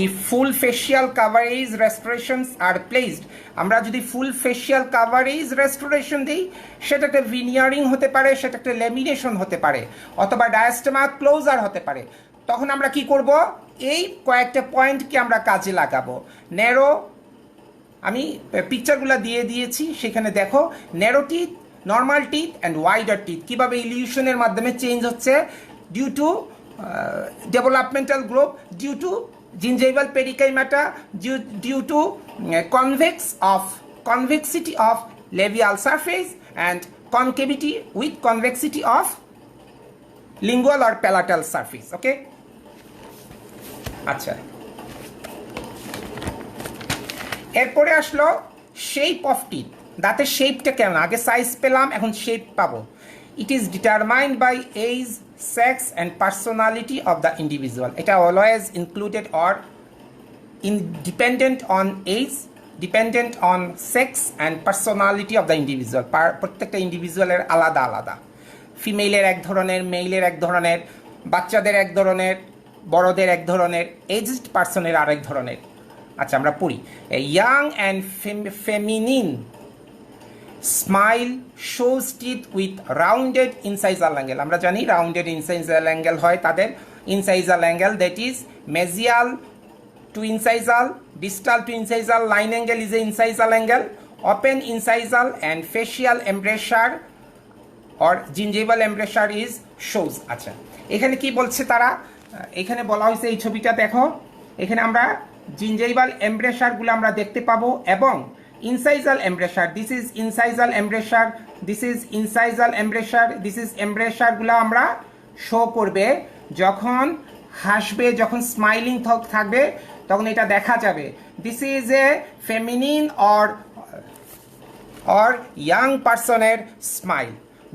If full facial coverage restorations are placed, আমরা যদি ফুল facial coverage restoration দিই, সেটা একটা ভিনিয়ারিং হতে পারে, সেটা একটা lamination হতে পারে, অথবা ডায়াস্টেমা ক্লোজার হতে পারে, তখন আমরা কি করব, এই কয়েকটা পয়েন্টকে আমরা কাজে লাগাবো। ন্যারো, আমি পিকচারগুলো দিয়ে দিয়েছি, সেখানে দেখো narrow teeth, normal teeth and wider teeth কীভাবে ইলিউশনের মাধ্যমে চেঞ্জ হচ্ছে due to developmental growth, due to gingival pericymata, due to convexity of labial surface and concavity with convexity of lingual or palatal surface. Okay, আচ্ছা, এরপরে আসলো shape of teeth. দাঁতের শেপটা কেমন, আগে সাইজ পেলাম, এখন শেপ পাবো। It is determined by age, sex and personality of the individual. It is always included or dependent on age, dependent on sex and personality of the individual. প্রত্যেকটা ইন্ডিভিজুয়ালের আলাদা আলাদা, ফিমেলের এক ধরনের, মেইলের এক ধরনের, বাচ্চাদের এক ধরনের, বড়দের এক ধরনের, এজড পার্সনের আরেক ধরনের। আচ্ছা, আমরা পড়ি। Young and feminine smile shows teeth with rounded incisal angle. আমরা জানি রাউন্ডেড ইনসাইজাল অ্যাঙ্গেল হয় তাদের। Incisal angle, that is mesial to incisal, distal to incisal line angle is a incisal angle, open incisal and facial embrasure or gingival embrasure is shows. আচ্ছা, এখানে কি বলছে তারা, এখানে বলা হয়েছে, এই ছবিটা দেখো, এখানে আমরা জিঞ্জিভাল এমব্রেসারগুলো আমরা দেখতে পাবো এবং incisal embrasure, this is incisal embrasure, this is incisal embrasure, this is embrasure গুলো আমরা শো করবে যখন হাসবে, যখন স্মাইলিং থাকবে, তখন এটা দেখা যাবে। This is a feminine or young পারসনের স্মাইল।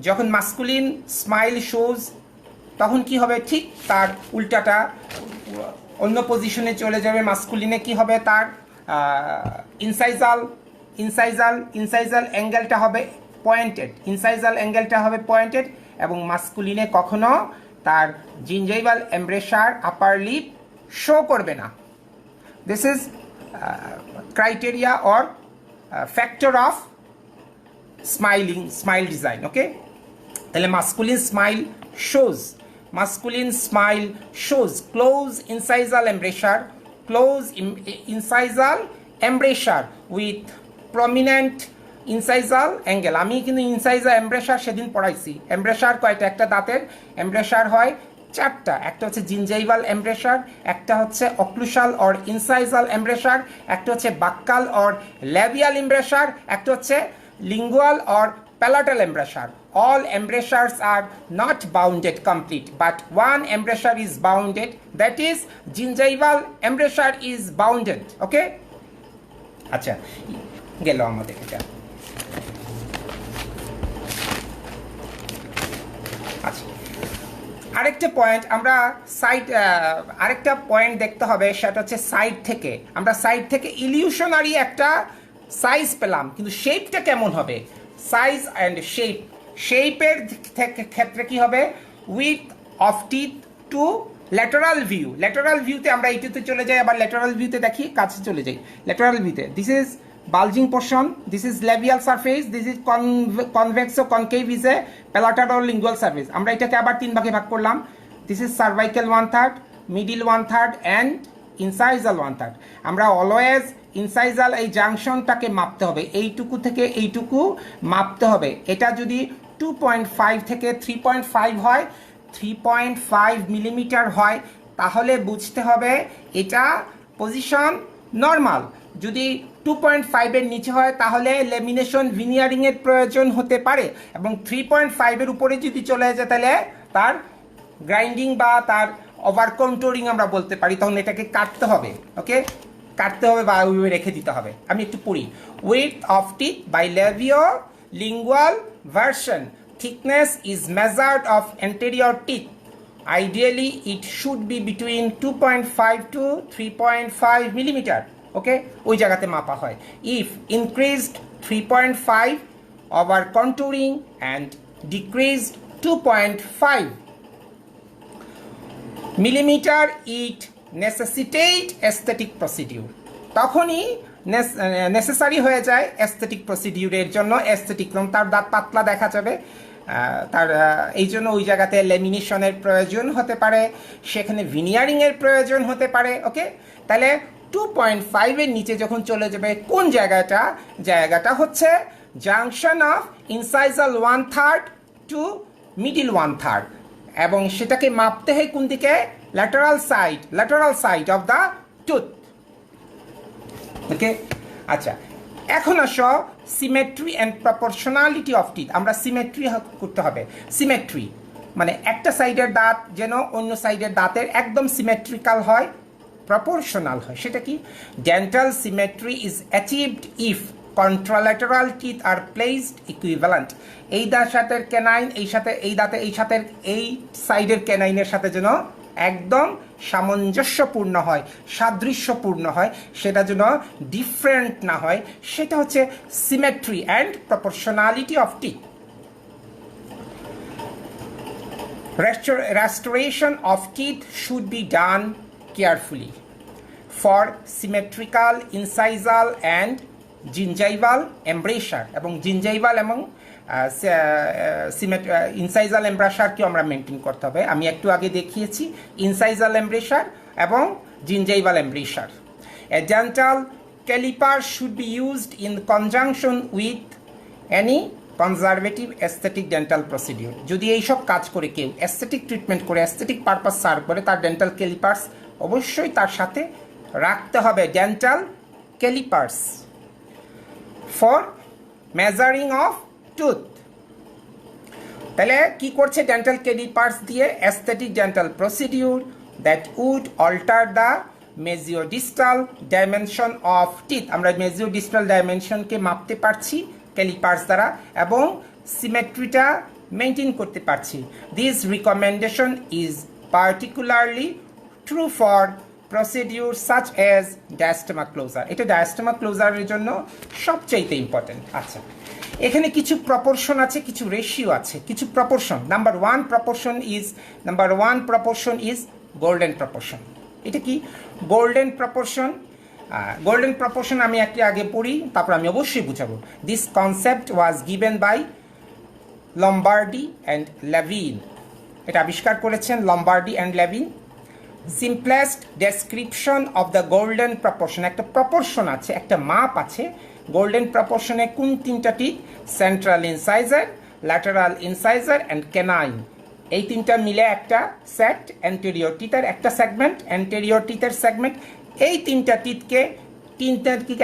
যখন মাস্কুলিন স্মাইল শোজ, তখন কি হবে, ঠিক তার উল্টাটা অন্য পজিশনে চলে যাবে। মাস্কুলিনে কি হবে, তার ইনসাইজাল অ্যাঙ্গেলটা হবে পয়েন্টেড, ইনসাইজাল অ্যাঙ্গেলটা হবে পয়েন্টেড, এবং মাস্কুলিনে কখনো তার gingival embrasure upper lip show করবে না। This is criteria or factor of smile design. Okay, তাহলে masculine smile shows close incisal embrasure with prominent incisal angle. আমি কিন্তু ইনসাইজাল এমব্রেসার সেদিন পড়াইছি। এমব্রেসার কয়টা, একটা দাঁতের এমব্রেসার হয় চারটা, একটা হচ্ছে জিঞ্জিভাল এমব্রেসার, একটা হচ্ছে অক্লুসাল অর ইনসাইজাল এমব্রেসার, একটা হচ্ছে বাক্কাল অর ল্যাবিয়াল এমব্রেসার, একটা হচ্ছে lingual or palatal embrasure. All embrasures are not bounded complete, but one embrasure is bounded, that is gingival embrasure is bounded. Okay, আচ্ছা, গেল আমাদের এটা। আচ্ছা, আরেকটা পয়েন্ট আমরা আরেকটা পয়েন্ট দেখতে হবে, সেটা হচ্ছে সাইড থেকে। আমরা সাইড থেকে ইলিউশনারি একটা সাইজ পেলাম, কিন্তু শেপটা কেমন হবে, সাইজ অ্যান্ড শেপের ক্ষেত্রে কি হবে, width of teeth to lateral ভিউতে আমরা এইটাতে চলে যাই, আবার ল্যাটারাল ভিউতে দেখি, কাছে চলে যাই। ল্যাটারাল ভিউতে this is bulging portion, this is labial surface, this is convex or concave is a palatal or lingual surface. আমরা এটাকে আবার তিন ভাগে ভাগ করলাম। this is cervical 1/3, middle 1/3 and incisal 1/3। আমরা অলওয়েজ ইনসাইজাল এই জাংশনটাকে মাপতে হবে, এইটুকু থেকে এইটুকু মাপতে হবে। এটা যদি 2.5 থেকে 3.5 হয়, 3.5 মিলিমিটার হয়, তাহলে বুঝতে হবে এটা পজিশন নর্মাল। যদি 2.5 এর নিচে হয় তাহলে লেমিনেশন ভিনিয়ারিং এর প্রয়োজন হতে পারে, এবং 3.5 এর উপরে যদি চলে যায় তাহলে তার গ্রাইন্ডিং বা তার ওভার কন্ট্রোলিং আমরা বলতে পারি, তখন এটাকে কাটতে হবে। ওকে, কাটতে হবে বা ওইভাবে রেখে দিতে হবে। আমি একটু পড়ি। Width of teeth by labio lingual version, thickness is measured of anterior teeth. Ideally it should be between 2.5 to 3.5 millimeter. Okay, ওই জায়গাতে মাপা হয়। If increased 3.5 over contouring and decreased 2.5 millimeter it necessitate aesthetic procedure, তখনই necessary হয়ে যায় aesthetic প্রসিডিউরের জন্য। Aesthetic তার দাঁত পাতলা দেখা যাবে, তার এই জন্য ওই জায়গাতে লেমিনেশনের প্রয়োজন হতে পারে, সেখানে ভিনিয়ারিংয়ের প্রয়োজন হতে পারে। ওকে, তাহলে 2.5 এর নিচে যখন চলে যাবে, কোন জায়গাটা হচ্ছে junction of incisal 1/3 to middle 1/3, এবং সেটাকে মাপতে হয় কোন দিকে? Lateral side of the tooth. Okay, আচ্ছা, এখন আসো symmetry and proportionality of teeth. আমরা সিমেট্রি করতে হবে। সিমেট্রি মানে একটা সাইডের দাঁত যেন অন্য সাইডের দাঁতের একদম সিমেট্রিক্যাল হয়, প্রপোর্শনাল হয়। সেটা কি? Dental symmetry is achieved if কন্ট্রাল্যাটারাল teeth R placed equivalent. এই দাঁতের ক্যানাইন এই সাইডের ক্যানাইনের সাথে যেন একদম সামঞ্জস্যপূর্ণ হয়, সাদৃশ্যপূর্ণ হয়, সেটা যেন ডিফারেন্ট না হয়, সেটা হচ্ছে symmetry and proportionality of teeth. Restoration of teeth should be done carefully for symmetrical incisal and gingival embrasure, এবং জিঞ্জাইভাল এবং ইনসাইজাল এমব্রাসারকেও আমরা মেনটেন করতে হবে। আমি একটু আগে দেখিয়েছি ইনসাইজাল এমব্রেসার এবং gingival embrasure. A dental caliper should be used in conjunction with any conservative aesthetic dental procedure. যদি এইসব কাজ করে কেউ অ্যাস্থেটিক ট্রিটমেন্ট করে, অ্যাস্থেটিক পারপাস সার্ভ করে, তার ডেন্টাল ক্যালিপার্স অবশ্যই তার সাথে রাখতে হবে। Dental calipers for measuring of tooth. তাহলে কি করছে ডেন্টাল ক্যালিপার্স দিয়ে? Aesthetic dental procedure that would alter the mesiodistal dimension of teeth. আমরা মেজিওডিস্টাল ডাইমেনশনকে মাপতে পারছি ক্যালিপার্স দ্বারা, এবং সিমেট্রিটা মেনটেন করতে পারছি। This recommendation is particularly true for procedure such as diastema closure. এটা ডায়াস্টেমা ক্লোজারের জন্য সবচাইতে ইম্পর্টেন্ট। আচ্ছা, এখানে কিছু প্রপোর্শন আছে, কিছু রেশিও আছে, কিছু proportion. Number one proportion is golden proportion. এটা কি গোল্ডেন প্রপোর্শন? গোল্ডেন প্রপোর্শন আমি একটু আগে পড়ি, তারপর আমি অবশ্যই বুঝাবো। This concept was given by Lombardi and Levin. এটা আবিষ্কার করেছেন Lombardi and Levin. Simplest description of the golden proportion. একটা প্রপোর্শন আছে, একটা মাপ আছে। গোল্ডেন প্রপোর্শনে কোন তিনটা teeth? Central incisor, lateral incisor and canine. এই তিনটা মিলে একটা সেট, অ্যান্টেরিয়র টিথের একটা সেগমেন্ট, অ্যান্টেরিয়র টিথের সেগমেন্ট। এই তিনটা টিথকে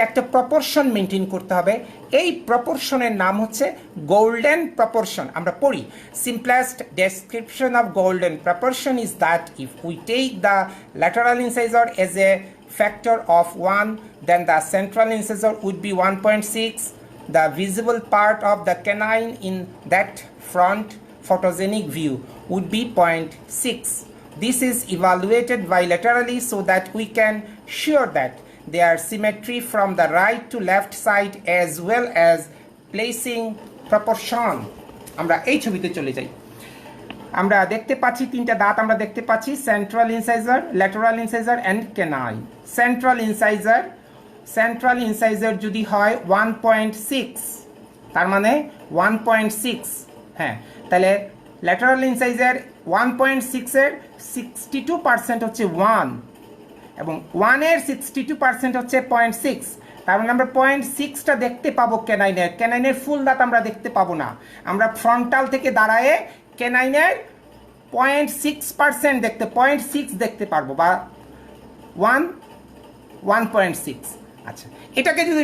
একটা প্রপোর্শন মেনটেন করতে হবে। এই প্রপোর্শনের নাম হচ্ছে গোল্ডেন প্রপোর্শন। আমরা পড়ি, simplest description of golden proportion is that if we take the lateral incisor as a factor of 1, then the central incisor would be 1.6. The visible part of the canine in that front photogenic view would be 0.6. This is evaluated bilaterally so that we can sure that there are symmetry from the right to left side as well as placing proportion. আমরা এই ছবিতে চলে যাই। আমরা দেখতে পাচ্ছি তিনটা দাঁত আমরা দেখতে পাচ্ছি, central incisor, lateral incisor and canine. Central incisor যদি হয় 1.6, তার মানে 1.6, হ্যাঁ, তাহলে ল্যাটারাল ইনসাইজার 1.6 এর 62% হচ্ছে 1, এবং 1 এর 62% হচ্ছে 0.6। তার মানে আমরা 0.6টা দেখতে পাবো ক্যানাইনের ফুল দাঁত আমরা দেখতে পাবো না। আমরা ফ্রন্টাল থেকে দাঁড়ায় ক্যানাইনের 0.6% দেখতে 0.6 দেখতে পারবো, বা 1.6। আচ্ছা, এটাকে যদি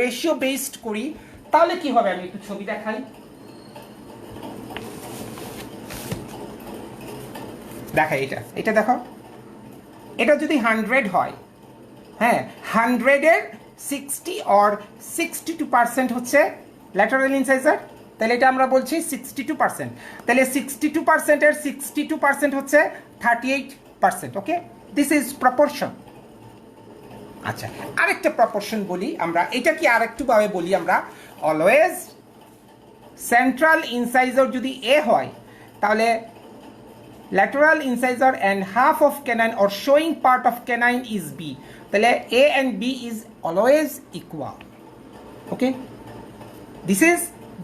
রেশিও বেসড করি তাহলে কি হবে, আমি একটু ছবি দেখাই। দেখাই এটা দেখো, এটা যদি 100 হয়, হ্যাঁ, 100-এর 60 or 62% হচ্ছে ল্যাটারাল ইনসাইজার, তাহলে এটা আমরা বলছি 62%। তাহলে 62%-এর 62% হচ্ছে 38%। ওকে, দিস ইজ প্রপোর্শন। আচ্ছা, আরেকটা প্রপোর্শন বলি আমরা, এটা কি আরেকটু ভাবে বলি আমরা, অলওয়েজ সেন্ট্রাল ইনসাইজার যদি এ হয় তাহলে lateral incisor and half of canine or showing part of canine is B, তাহলে A and B is always equal. Okay, this is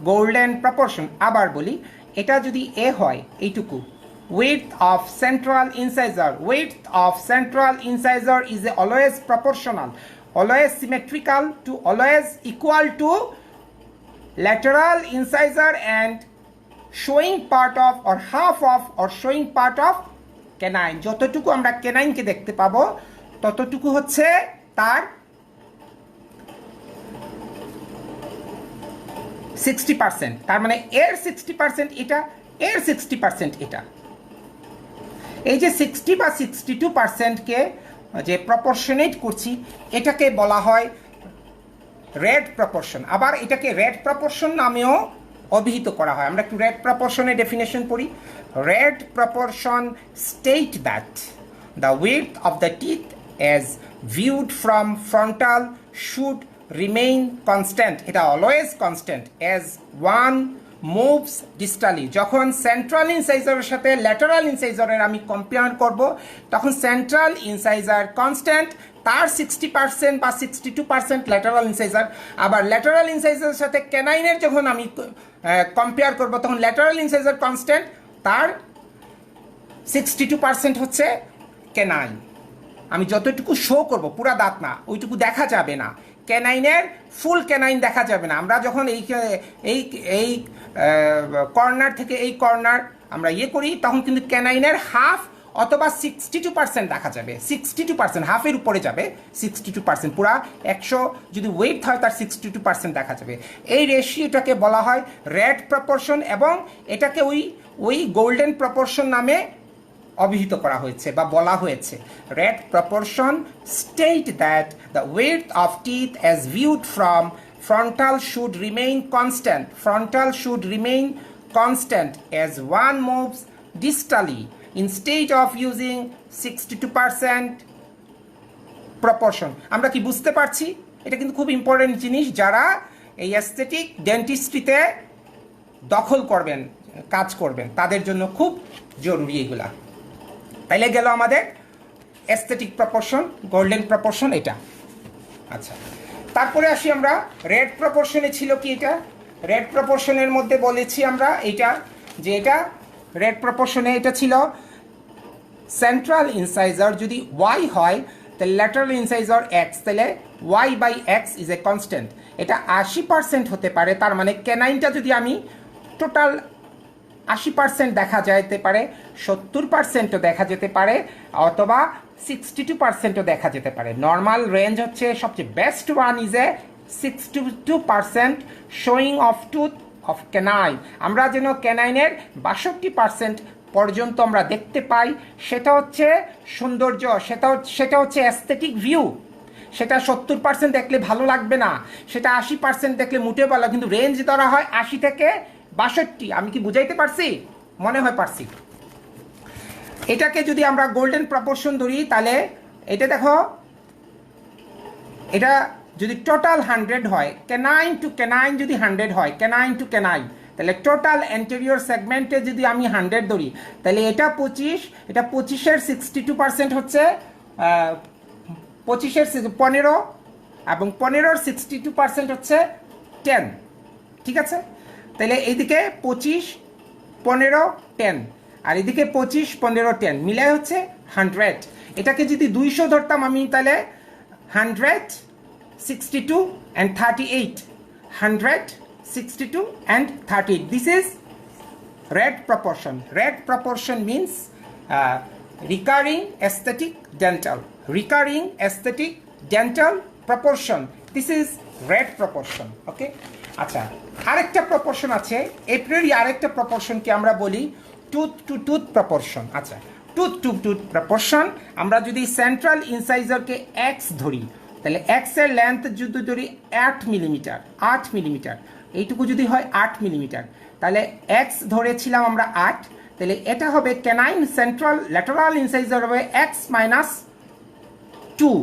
golden proportion. আবার বলি, এটা যদি A হয় এইটুকু, width of central incisor is always proportional, always symmetrical to always equal to lateral incisor and showing part of or half of or showing part of canine। যতটুকু আমরা ক্যানাইনকে দেখতে পাবো ততটুকু হচ্ছে তার 60%, তার মানে এর 60% এটা, এর 60% এটা। এই যে 60 বা 62%কে যে প্রপোর্শনেট করছি এটাকে বলা হয় রেড প্রপোর্শন। আবার এটাকে রেড প্রপোর্শন নামেও অভিহিত করা হয়। আমরা একটু রেড প্রপোর্শনের ডেফিনেশন পড়ি। Red proportion state that the width of the teeth as viewed from frontal should remain constant, এটা always constant, as one moves distally. যখন সেন্ট্রাল ইনসাইজারের সাথে ল্যাটারাল ইনসাইজারের আমি কম্পেয়ার করব তখন সেন্ট্রাল ইনসাইজার কনস্ট্যান্ট, তার 60% বা 62% ল্যাটারাল ইনসাইজার। আবার ল্যাটারাল ইনসাইজারের সাথে ক্যানাইনের যখন আমি কম্পেয়ার করব তখন ল্যাটারাল ইনসাইজার কনস্ট্যান্ট, তার 62% হচ্ছে ক্যানাইন। আমি যতটুকু শো করব পুরা দাঁত না, ওইটুকু দেখা যাবে না, ক্যানাইনের ফুল ক্যানাইন দেখা যাবে না। আমরা যখন এই কর্নার থেকে এই কর্নার আমরা করি তখন কিন্তু ক্যানাইনের হাফ অথবা 62% দেখা যাবে। 62%, হাফের উপরে যাবে 62%, পুরা 100 যদি ওয়েট হয় তার 62% দেখা যাবে। এই রেশিওটাকে বলা হয় রেড প্রপোর্শন, এবং এটাকে ওই গোল্ডেন প্রপোর্শন নামে অভিহিত করা হয়েছে বা বলা হয়েছে। Red proportion state that the weight of teeth as viewed from frontal should remain constant as one moves distally instead of using 62% proportion। আমরা কি বুঝতে পারছি? এটা কিন্তু খুব ইম্পর্টেন্ট জিনিস, যারা এই অ্যাস্থেটিক ডেন্টিস্ট্রিতে দখল করবেন, কাজ করবেন, তাদের জন্য খুব জরুরি এগুলা। তাইলে গেল আমাদের অ্যাস্থেটিক প্রপোর্শন, গোল্ডেন প্রপোর্শন এটা। আচ্ছা, তারপরে আসি আমরা রেড প্রপোর্শনে ছিল কি, এটা রেড প্রপোর্শনের মধ্যে বলেছি আমরা এইটা, যে এটা রেড প্রপোর্শনে এটা ছিল সেন্ট্রাল ইনসাইজার যদি ওয়াই হয় তাহলে ল্যাটারাল ইনসাইজার এক্স, তাহলে Y by X is a constant. এটা 80% হতে পারে, তার মানে ক্যানাইনটা যদি আমি টোটাল 80% দেখা যেতে পারে, 70%ও দেখা যেতে পারে, অথবা 62%ও দেখা যেতে পারে। নর্মাল রেঞ্জ হচ্ছে সবচেয়ে best one is a 62% showing off tooth of canine. আমরা যেন ক্যানাইনের 62% পর্যন্ত আমরা দেখতে পাই, সেটা হচ্ছে সৌন্দর্য, সেটা হচ্ছে অ্যাস্থেটিক ভিউ। সেটা 70% দেখলে ভালো লাগবে না, সেটা 80% দেখলে মোটেও ভালো, কিন্তু রেঞ্জ ধরা হয় 80 থেকে 62। আমি কি বুঝাইতে পারছি? মনে হয় পারছি। এটাকে যদি আমরা গোল্ডেন প্রপোর্শন ধরি তাহলে এটা দেখো, এটা যদি টোটাল 100 হয়, ক্যানাইন টু ক্যানাইন যদি 100 হয়, ক্যানাইন টু ক্যানাইন, তাহলে টোটাল অ্যান্টেরিয়র সেগমেন্টে যদি আমি 100 ধরি তাহলে এটা 25, এটা 25-এর 62% হচ্ছে 25-এর 15 এবং 15-এর 62% হচ্ছে 10, ঠিক আছে? তাহলে এইদিকে 25, 15, 10 আর এদিকে 25, 15, 10 মিলাই হচ্ছে 100। এটাকে যদি 200 ধরতাম আমি তাহলে 100, 62 and 38, 100, 62 and 38. This is red proportion. Red proportion means recurring aesthetic dental. Recurring aesthetic dental proportion. This is red proportion. Okay? আচ্ছা, আরেকটা প্রপোর্শন আছে, এপ্রিল আরেকটা প্রপোর্শনকে আমরা বলি টুথ টু টুথ প্রপোর্শন। আচ্ছা, টুথ টু টুথ প্রপোর্শন, আমরা যদি central ইনসাইজারকে x ধরি তাহলে এক্স এর লেন্থ যদি ধরি 8 মিলিমিটার, 8 মিলিমিটার, এইটুকু যদি হয় 8 মিলিমিটার, তাহলে এক্স ধরেছিলাম আমরা 8, তাহলে এটা হবে ক্যানাইন সেন্ট্রাল ল্যাটারাল ইনসাইজার হবে X minus 2,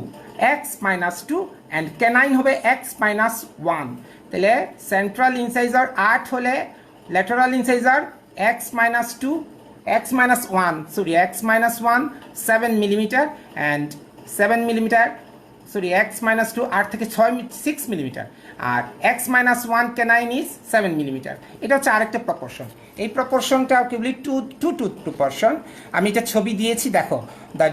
X minus 2 and canine হবে এক্স মাইনাস 1। তাহলে সেন্ট্রাল ইনসাইজার 8 হলে lateral incisor X minus 2, X minus 1, sorry X minus 1 7 millimetre and 7 millimetre, sorry X minus 2 8 থেকে 6 মিলিমিটার আর X minus 1 canine is 7 millimetre. এটা হচ্ছে আরেকটা proportion. এই প্রপোর্শনটা কি বলি টু টুথ প্রপোর্শন। আমি এটা ছবি দিয়েছি, দেখো, দ্য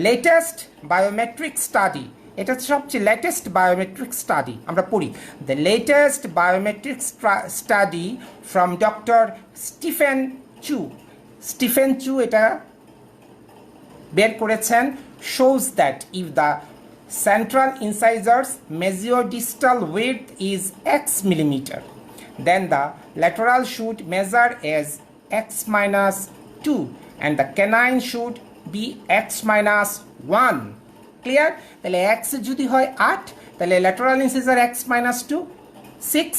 লেটেস্ট বায়োমেট্রিক স্টাডি, এটা হচ্ছে সবচেয়ে লেটেস্ট বায়োমেট্রিক স্টাডি আমরা পড়ি। The latest biometric study from doctor Stephen চু এটা বের করেছেন, shows that if the central incisors mesiodistal width is x millimeter, then the lateral should measure as x minus 2 and the canine should be x minus 1. Clear? তাহলে x যদি হয় 8 তাহলে lateral incisor x minus 2 6,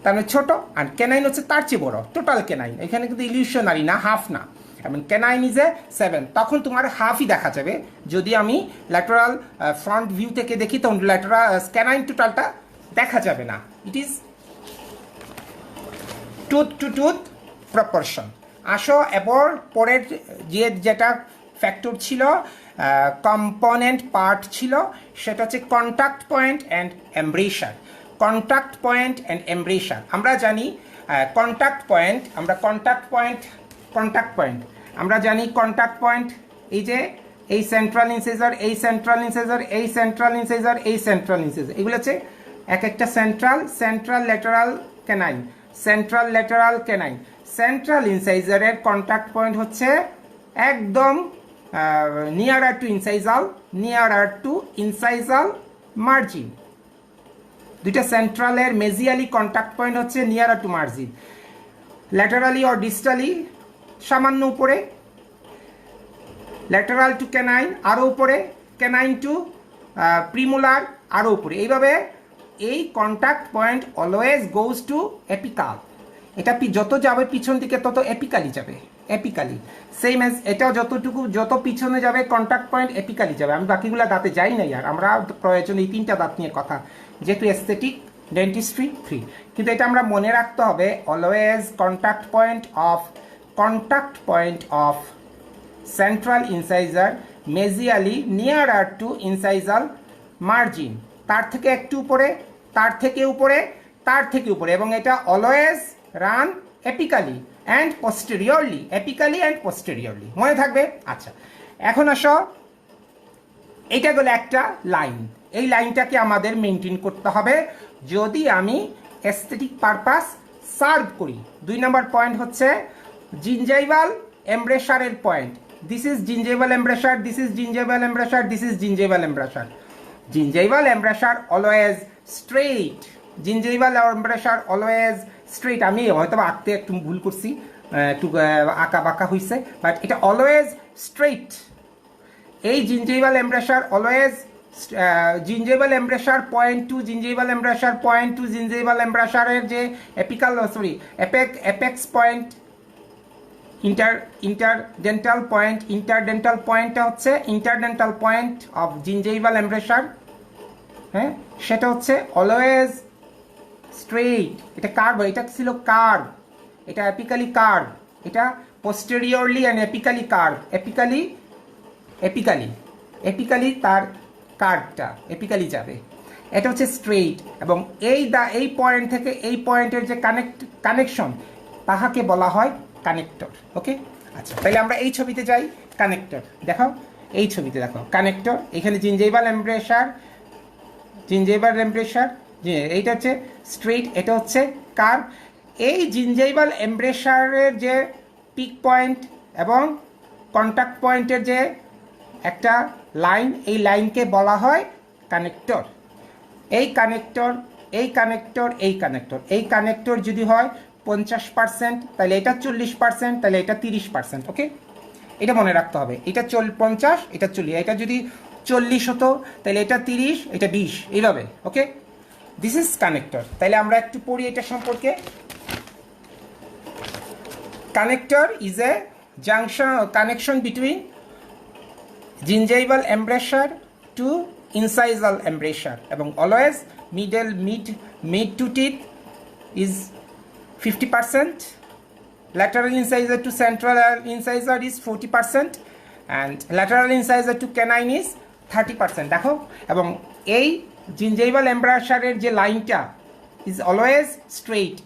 তার মানে ছোট, আর canine হচ্ছে তার চেয়ে বড়, টোটাল canine এখানে কিন্তু ইলিউশনারি না, হাফ না, এবং ক্যানাইন ইজ এ 7, তখন তোমার হাফই দেখা যাবে। যদি আমি ল্যাটারাল ফ্রন্ট ভিউ থেকে দেখি তখন ল্যাটারাল ক্যানাইন টোটালটা দেখা যাবে না। It is tooth to tooth proportion. আসো এবার পরের যেটা ফ্যাক্টর ছিল, কম্পোনেন্ট পার্ট ছিল, সেটা হচ্ছে contact point and embrasure. Contact point and embrasure আমরা জানি, কন্টাক্ট পয়েন্ট আমরা জানি কন্টাক্ট পয়েন্ট এই যে এই সেন্ট্রাল ইনসাইজার, এই সেন্ট্রাল ইনসাইজার, এই সেন্ট্রাল ইনসাইজার, এই সেন্ট্রাল ইনসাইজার, এগুলো হচ্ছে এক একটা central lateral canine, central lateral canine. Central ইনসাইজারের কন্টাক্ট পয়েন্ট হচ্ছে একদম নিয়ারার টু ইনসাইজাল মার্জিন। দুইটা সেন্ট্রালের মেজিয়ালি কন্টাক্ট পয়েন্ট হচ্ছে nearer to margin, laterally or distally সামান্য উপরে, ল্যাটারাল টু ক্যানাইন আরও উপরে, ক্যানাইন টু প্রিমোলার আরও উপরে। এইভাবে এই contact point always goes to apical. এটা যত যাবে পিছন দিকে তত এপিকালি যাবে, এপিকালি। সেম এজ এটাও যত পিছনে যাবে কন্টাক্ট পয়েন্ট এপিকালি যাবে। আমি বাকিগুলো দাঁতে যাই না, আর আমরা প্রয়োজন এই 3টা দাঁত নিয়ে কথা, যেহেতু এস্থেটিক ডেন্টিস্ট্রি ফ্রি। কিন্তু এটা আমরা মনে রাখতে হবে, always contact point of central incisor mesially nearer to incisal margin, তার থেকে একটু উপরে, তার থেকে উপরে, তার থেকে উপরে, এবং এটা অলওয়েজ রান এপিকালি অ্যান্ড পোস্টেরিয়রলি, মনে থাকবে। আচ্ছা, এখন আসো, এটা গেল একটা লাইন। এই লাইনটাকে আমাদের মেনটেন করতে হবে যদি আমি এস্থেটিক পারপাস সার্ভ করি। 2 নম্বর পয়েন্ট হচ্ছে জিঞ্জাইভাল এমব্রেশারের point. This is gingival embrasure, this is gingival embrasure, this is gingival embrasure. Gingival embrasure always straight, gingival embrasure always straight. আমি হয়তো আঁকতে একটু ভুল করছি, একটু আঁকা বাঁকা হয়েছে, বাট এটা অলওয়েজ স্ট্রেইট। এই gingival embrasure always gingival embrasure point to gingival embrasure point to gingival এমব্রেশারের যে অ্যাপেক্স পয়েন্ট, ইন্টারডেন্টাল পয়েন্টটা হচ্ছে interdental point of gingival embrasure, হ্যাঁ, সেটা হচ্ছে অলওয়েজ স্ট্রেইট। এটা কার্ভ, এটা ছিল কার্ভ, এটা অ্যাপিক্যালি কার্ভ, এটা পোস্টেরিয়রলি অ্যান্ড অ্যাপিক্যালি কার্ভ, এপিক্যালি তার কার্ভটা এপিক্যালি যাবে। এটা হচ্ছে স্ট্রেইট, এবং এই পয়েন্ট থেকে এই পয়েন্টের যে কানেকশন তাহাকে বলা হয় কানেক্টর। ওকে, আচ্ছা, তাহলে আমরা এই ছবিতে যাই। কানেক্টর দেখো, এই ছবিতে দেখো কানেক্টর, এখানে জিঞ্জাইভাল এমব্রেসার, এইটা হচ্ছে স্ট্রেইট, এটা হচ্ছে কার্ভ। এই জিঞ্জাইভাল এমব্রেসারের যে পিক পয়েন্ট এবং কন্টাক্ট পয়েন্টের যে একটা লাইন, এই লাইনকে বলা হয় কানেক্টর। এই কানেক্টর যদি হয় 50%, তাহলে এটা 40%, তাহলে এটা 30%। ওকে, এটা মনে রাখতে হবে, এটা 50, এটা 40, এটা যদি 40 হতো তাহলে এটা 30, এটা 20, এইভাবে। ওকে, দিস ইজ কানেক্টর। তাহলে আমরা একটু পড়ি এটা সম্পর্কে। Connector is a connection between gingival embrasure to incisal embrasure, এবং always mid to teeth is 50%, lateral incisor to central incisor is 40%, and lateral incisor to canine is 30%। দেখো, এবং এই gingival embrasure যে লাইনটা is always straight,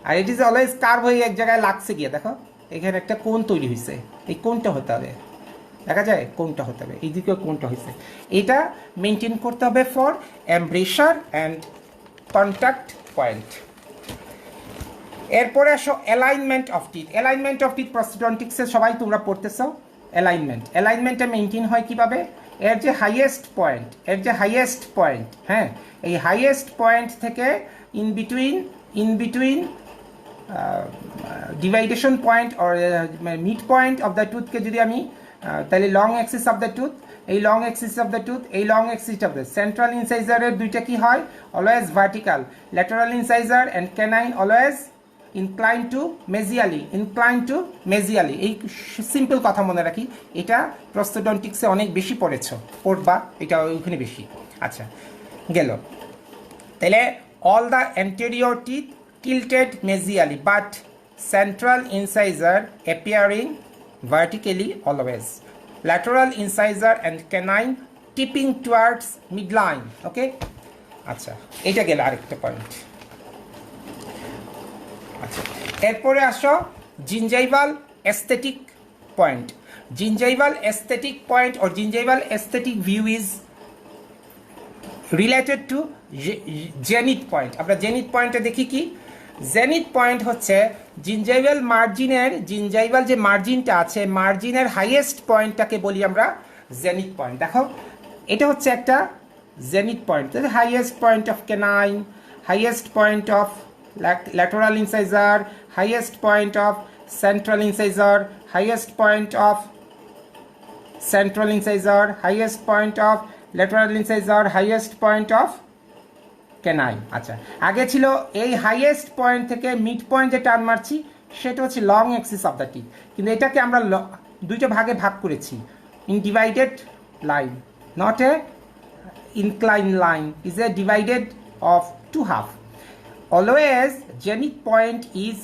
আর it is always curve হয়ে এক জায়গায় লাগছে গিয়ে। দেখো এখানে একটা কোণ তৈরি হয়েছে, এই কোণটা হতে হবে, দেখা যায় কোনটা হতে হবে, এইদিকে কোনটা হয়েছে, এটা মেনটেন করতে হবে for embrasure and contact point. এরপরে আসো alignment of teeth. Alignment of teeth প্রস্টোডন্টিক্সে সবাই তোমরা পড়তেছ। অ্যালাইনমেন্টটা মেনটেন হয় কিভাবে? এর যে হাইয়েস্ট পয়েন্ট, হ্যাঁ, এই হাইয়েস্ট পয়েন্ট থেকে in between division point or mid point of the টুথকে যদি আমি তাহলে long axis of the tooth, এই long axis of the central ইনসাইজারের দুইটা কি হয়? Always vertical. Lateral incisor and canine always incline to mesially. এই সিম্পল কথা মনে রাখি, এটা প্রস্থোডন্টিক্সে অনেক বেশি পড়বা, এটা ওইখানে বেশি। আচ্ছা, গেল। তাহলে all the anterior teeth tilted mesially, but central incisor appearing vertically always. Lateral incisor and canine tipping towards midline. Okay? আচ্ছা, এটা গেল আরেকটা পয়েন্ট। আচ্ছা, এরপরে আসো gingival aesthetic point. Gingival aesthetic view is related to zenith point. আমরা zenith পয়েন্টে দেখি কি? জেনিথ পয়েন্ট হচ্ছে জিঞ্জাইভাল যে মার্জিনটা আছে, মার্জিনের হাইয়েস্ট পয়েন্টটাকে বলি আমরা জেনিথ পয়েন্ট। দেখো এটা হচ্ছে একটা zenith point, highest point of canine, highest point of lateral incisor, highest point of central incisor, highest point of central incisor, highest point of lateral incisor, highest point of canine. আচ্ছা, আগে ছিল এই highest point থেকে mid point যে turn মারছি সেটা হচ্ছে long axis of the teeth, কিন্তু এটাকে আমরা দুইটা ভাগে ভাগ করেছি, in divided line, not a incline line, is a divided of to half. Always zenith point is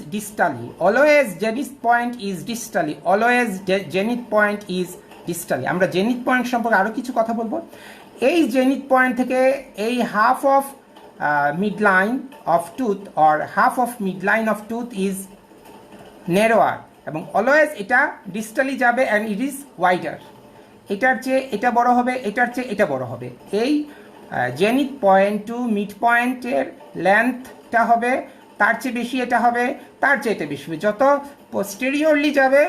distally. আমরা জেনিথ পয়েন্ট সম্পর্কে আরো কিছু কথা বলবো। এই জেনিথ পয়েন্ট থেকে এই half of midline of tooth or half of midline of tooth is narrower, এবং অলওয়েজ এটা ডিস্টালি যাবে and it is wider. এটার চেয়ে এটা বড় হবে, এটার চেয়ে এটা বড় হবে। এই জেনিথ পয়েন্ট টু মিড পয়েন্টের লেন্থটা হবে তার চেয়ে বেশি, এটা হবে তার চেয়ে এটা বেশি হবে, যত পোস্টেরিয়রলি যাবে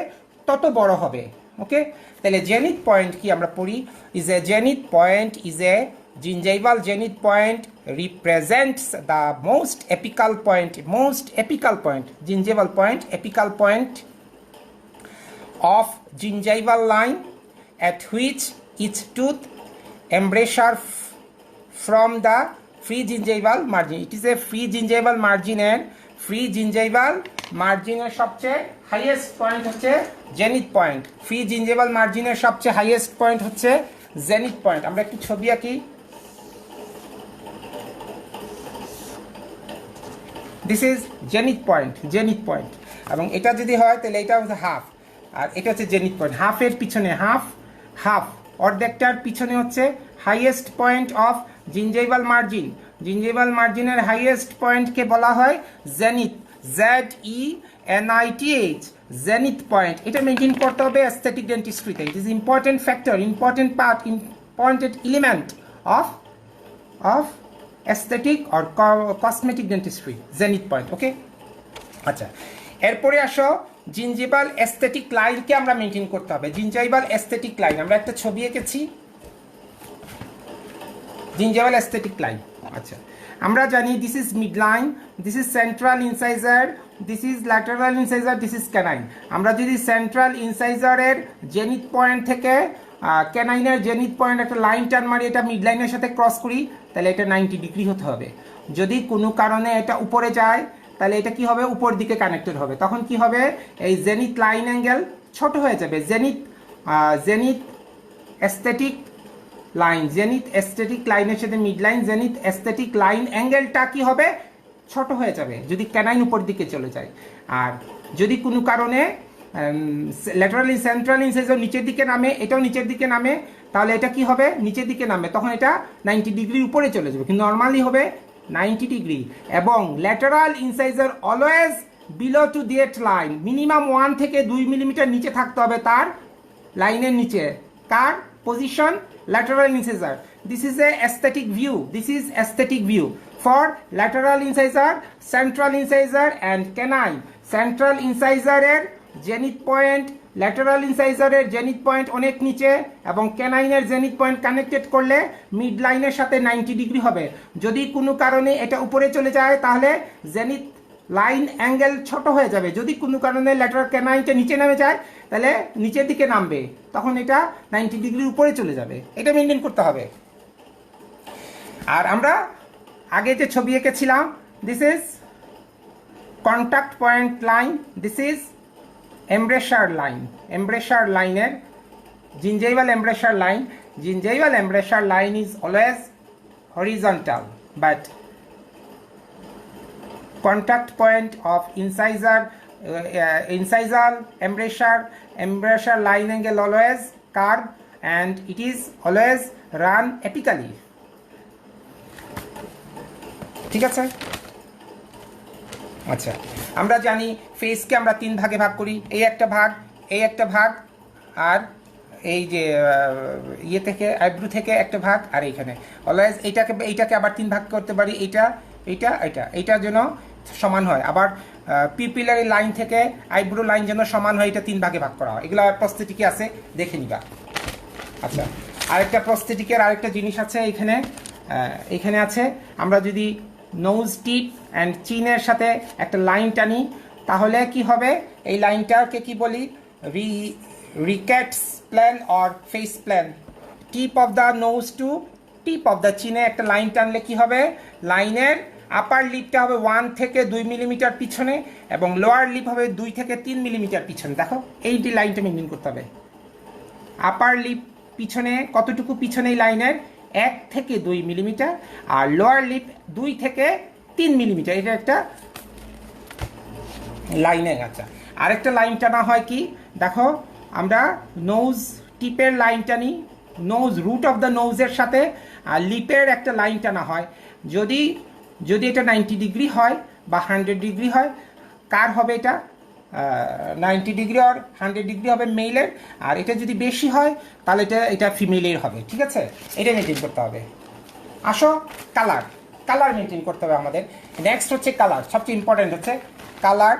তত বড় হবে। ওকে, তাহলে জেনিথ পয়েন্ট কি আমরা পড়ি? is a gingival zenith point represents the most apical point, gingival point, apical point of gingival line at which each tooth embrasure from the free gingival margin. It is a free gingival margin, and free gingival margin এর সবচেয়ে highest point হচ্ছে zenith point. Free gingival মার্জিনের সবচেয়ে highest point হচ্ছে zenith point. আমরা একটু ছবি আঁকি। This is zenith point. এবং এটা যদি হয় তাহলে এটা হচ্ছে হাফ, আর এটা হচ্ছে জেনিথ পয়েন্ট। হাফের পিছনে হাফ অর্ধেকটার পিছনে হচ্ছে highest point of gingival margin. Gingival মার্জিনের হাইয়েস্ট পয়েন্টকে বলা হয় জেনিথ, ZENITH, জেনিথ পয়েন্ট। এটা মেনটেন করতে হবে অ্যাস্থেটিক ডেন্টিস্ট্রিতে। It is important factor, important part, important element of aesthetic or cosmetic dentistry, zenith point. Okay, আচ্ছা, এরপরে আসো জিঞ্জিভাল অ্যাস্থেটিক লাইনকে আমরা মেনটেন করতে হবে। জিঞ্জাইভাল অ্যাস্থেটিক লাইন, আমরা একটা ছবি এঁকেছি জিঞ্জাইভাল অ্যাস্থেটিক লাইন। আচ্ছা, আমরা জানি this is mid line, this is central incisor, this is lateral incisor, this is canine. আমরা যদি সেন্ট্রাল ইনসাইজারের জেনিথ পয়েন্ট থেকে ক্যানাইনের জেনিথ পয়েন্ট একটা লাইন টান মারি, এটা মিড লাইনের সাথে ক্রস করি, তাহলে এটা 90 ডিগ্রি হতে হবে। যদি কোনো কারণে এটা উপরে যায় তাহলে এটা কি হবে, উপর দিকে কানেক্টেড হবে। তখন কি হবে, এই জেনিথ লাইন অ্যাঙ্গেল ছোট হয়ে যাবে। জেনিথ অ্যাস্থেটিক লাইনের সাথে mid line, zenith aesthetic line অ্যাঙ্গেলটা কি হবে, ছোট হয়ে যাবে যদি ক্যানাইন উপর দিকে চলে যায়। আর যদি কোনো কারণে সেন্ট্রাল ইনসাইজার নিচের দিকে নামে, এটাও নিচের দিকে নামে, তাহলে এটা কি হবে, নিচের দিকে নামে, তখন এটা 90 ডিগ্রি উপরে চলে যাবে। কিন্তু নর্মালি হবে 90 ডিগ্রি। এবং lateral incisor always below to that line, minimum 1 থেকে 2 মিলিমিটার নিচে থাকতে হবে তার লাইনের নিচে। কার position, lateral incisor. This is a aesthetic view for lateral incisor, central incisor and canine. Central ইনসাইজারের জেনিথ পয়েন্ট, ল্যাটারাল ইনসাইজারের জেনিথ পয়েন্ট অনেক নিচে, এবং ক্যানাইনের জেনিথ পয়েন্ট কানেক্টেড করলে মিড লাইনের সাথে 90 ডিগ্রি হবে। যদি কোনো কারণে এটা উপরে চলে যায় তাহলে জেনিথ লাইন অ্যাঙ্গেল ছোট হয়ে যাবে। যদি কোনো কারণে ল্যাটারাল ক্যানাইনটা নিচে নেমে যায় তাহলে নিচের দিকে নামবে, তখন এটা 90 ডিগ্রির উপরে চলে যাবে। এটা মেনটেন করতে হবে। আর আমরা আগে যে ছবি এঁকেছিলাম, this is contact point line, this is embrasure লাইনের gingival embrasure line is always horizontal, but contact point of incisal embrasure line angle always curve, and it is always run apically. ঠিক আছে? আচ্ছা, আমরা জানি ফেসকে আমরা 3 ভাগে ভাগ করি, এই একটা ভাগ, আর এই যে ইয়ে থেকে আইব্রু থেকে একটা ভাগ, আর এইখানে অলওয়েজ এইটাকে আবার 3 ভাগ করতে পারি, এইটার জন্য সমান হয়। আবার পিপিলারি লাইন থেকে আইব্রু লাইন যেন সমান হয়, এটা 3 ভাগে ভাগ করা হয়। এগুলো প্রস্থেটিকে আছে, দেখে নিবা। আচ্ছা, আরেকটা প্রস্থেটিকের আরেকটা জিনিস আছে এখানে আছে। আমরা যদি নোজ টিপ অ্যান্ড চিনের সাথে একটা লাইন টানি তাহলে কি হবে, এই লাইনটাকে কি বলি, Ricketts plan or face plan. Tip of the nose to tip of the চিনে একটা লাইন টানলে কি হবে, লাইনের আপার লিপটা হবে 1 থেকে 2 মিলিমিটার পিছনে, এবং লোয়ার লিপ হবে 2 থেকে 3 মিলিমিটার পিছনে। দেখো, এইটি লাইনটা মেনটেন করতে হবে। আপার লিপ পিছনে কতটুকু পিছনে এই লাইনের, 1 থেকে 2 মিলিমিটার, আর লোয়ার লিপ 2 থেকে 3 মিলিমিটার। এটা একটা লাইনে। আচ্ছা, আরেকটা লাইন টানা হয় কি, দেখো, আমরা নোজ টিপের লাইন টানি, নোজ রুট অফ দ্য নোজের সাথে, আর লিপের একটা লাইন টানা হয়। যদি এটা 90 ডিগ্রি হয় বা 100 ডিগ্রি হয়, কার হবে এটা, 90 ডিগ্রি আর 100 ডিগ্রি হবে মেইলের, আর এটা যদি বেশি হয় তাহলে এটা ফিমেলের হবে। ঠিক আছে, এটা মেনটেন করতে হবে। আসো, কালার মেনটেন করতে হবে আমাদের। নেক্সট হচ্ছে কালার, সবচেয়ে ইম্পর্টেন্ট হচ্ছে colour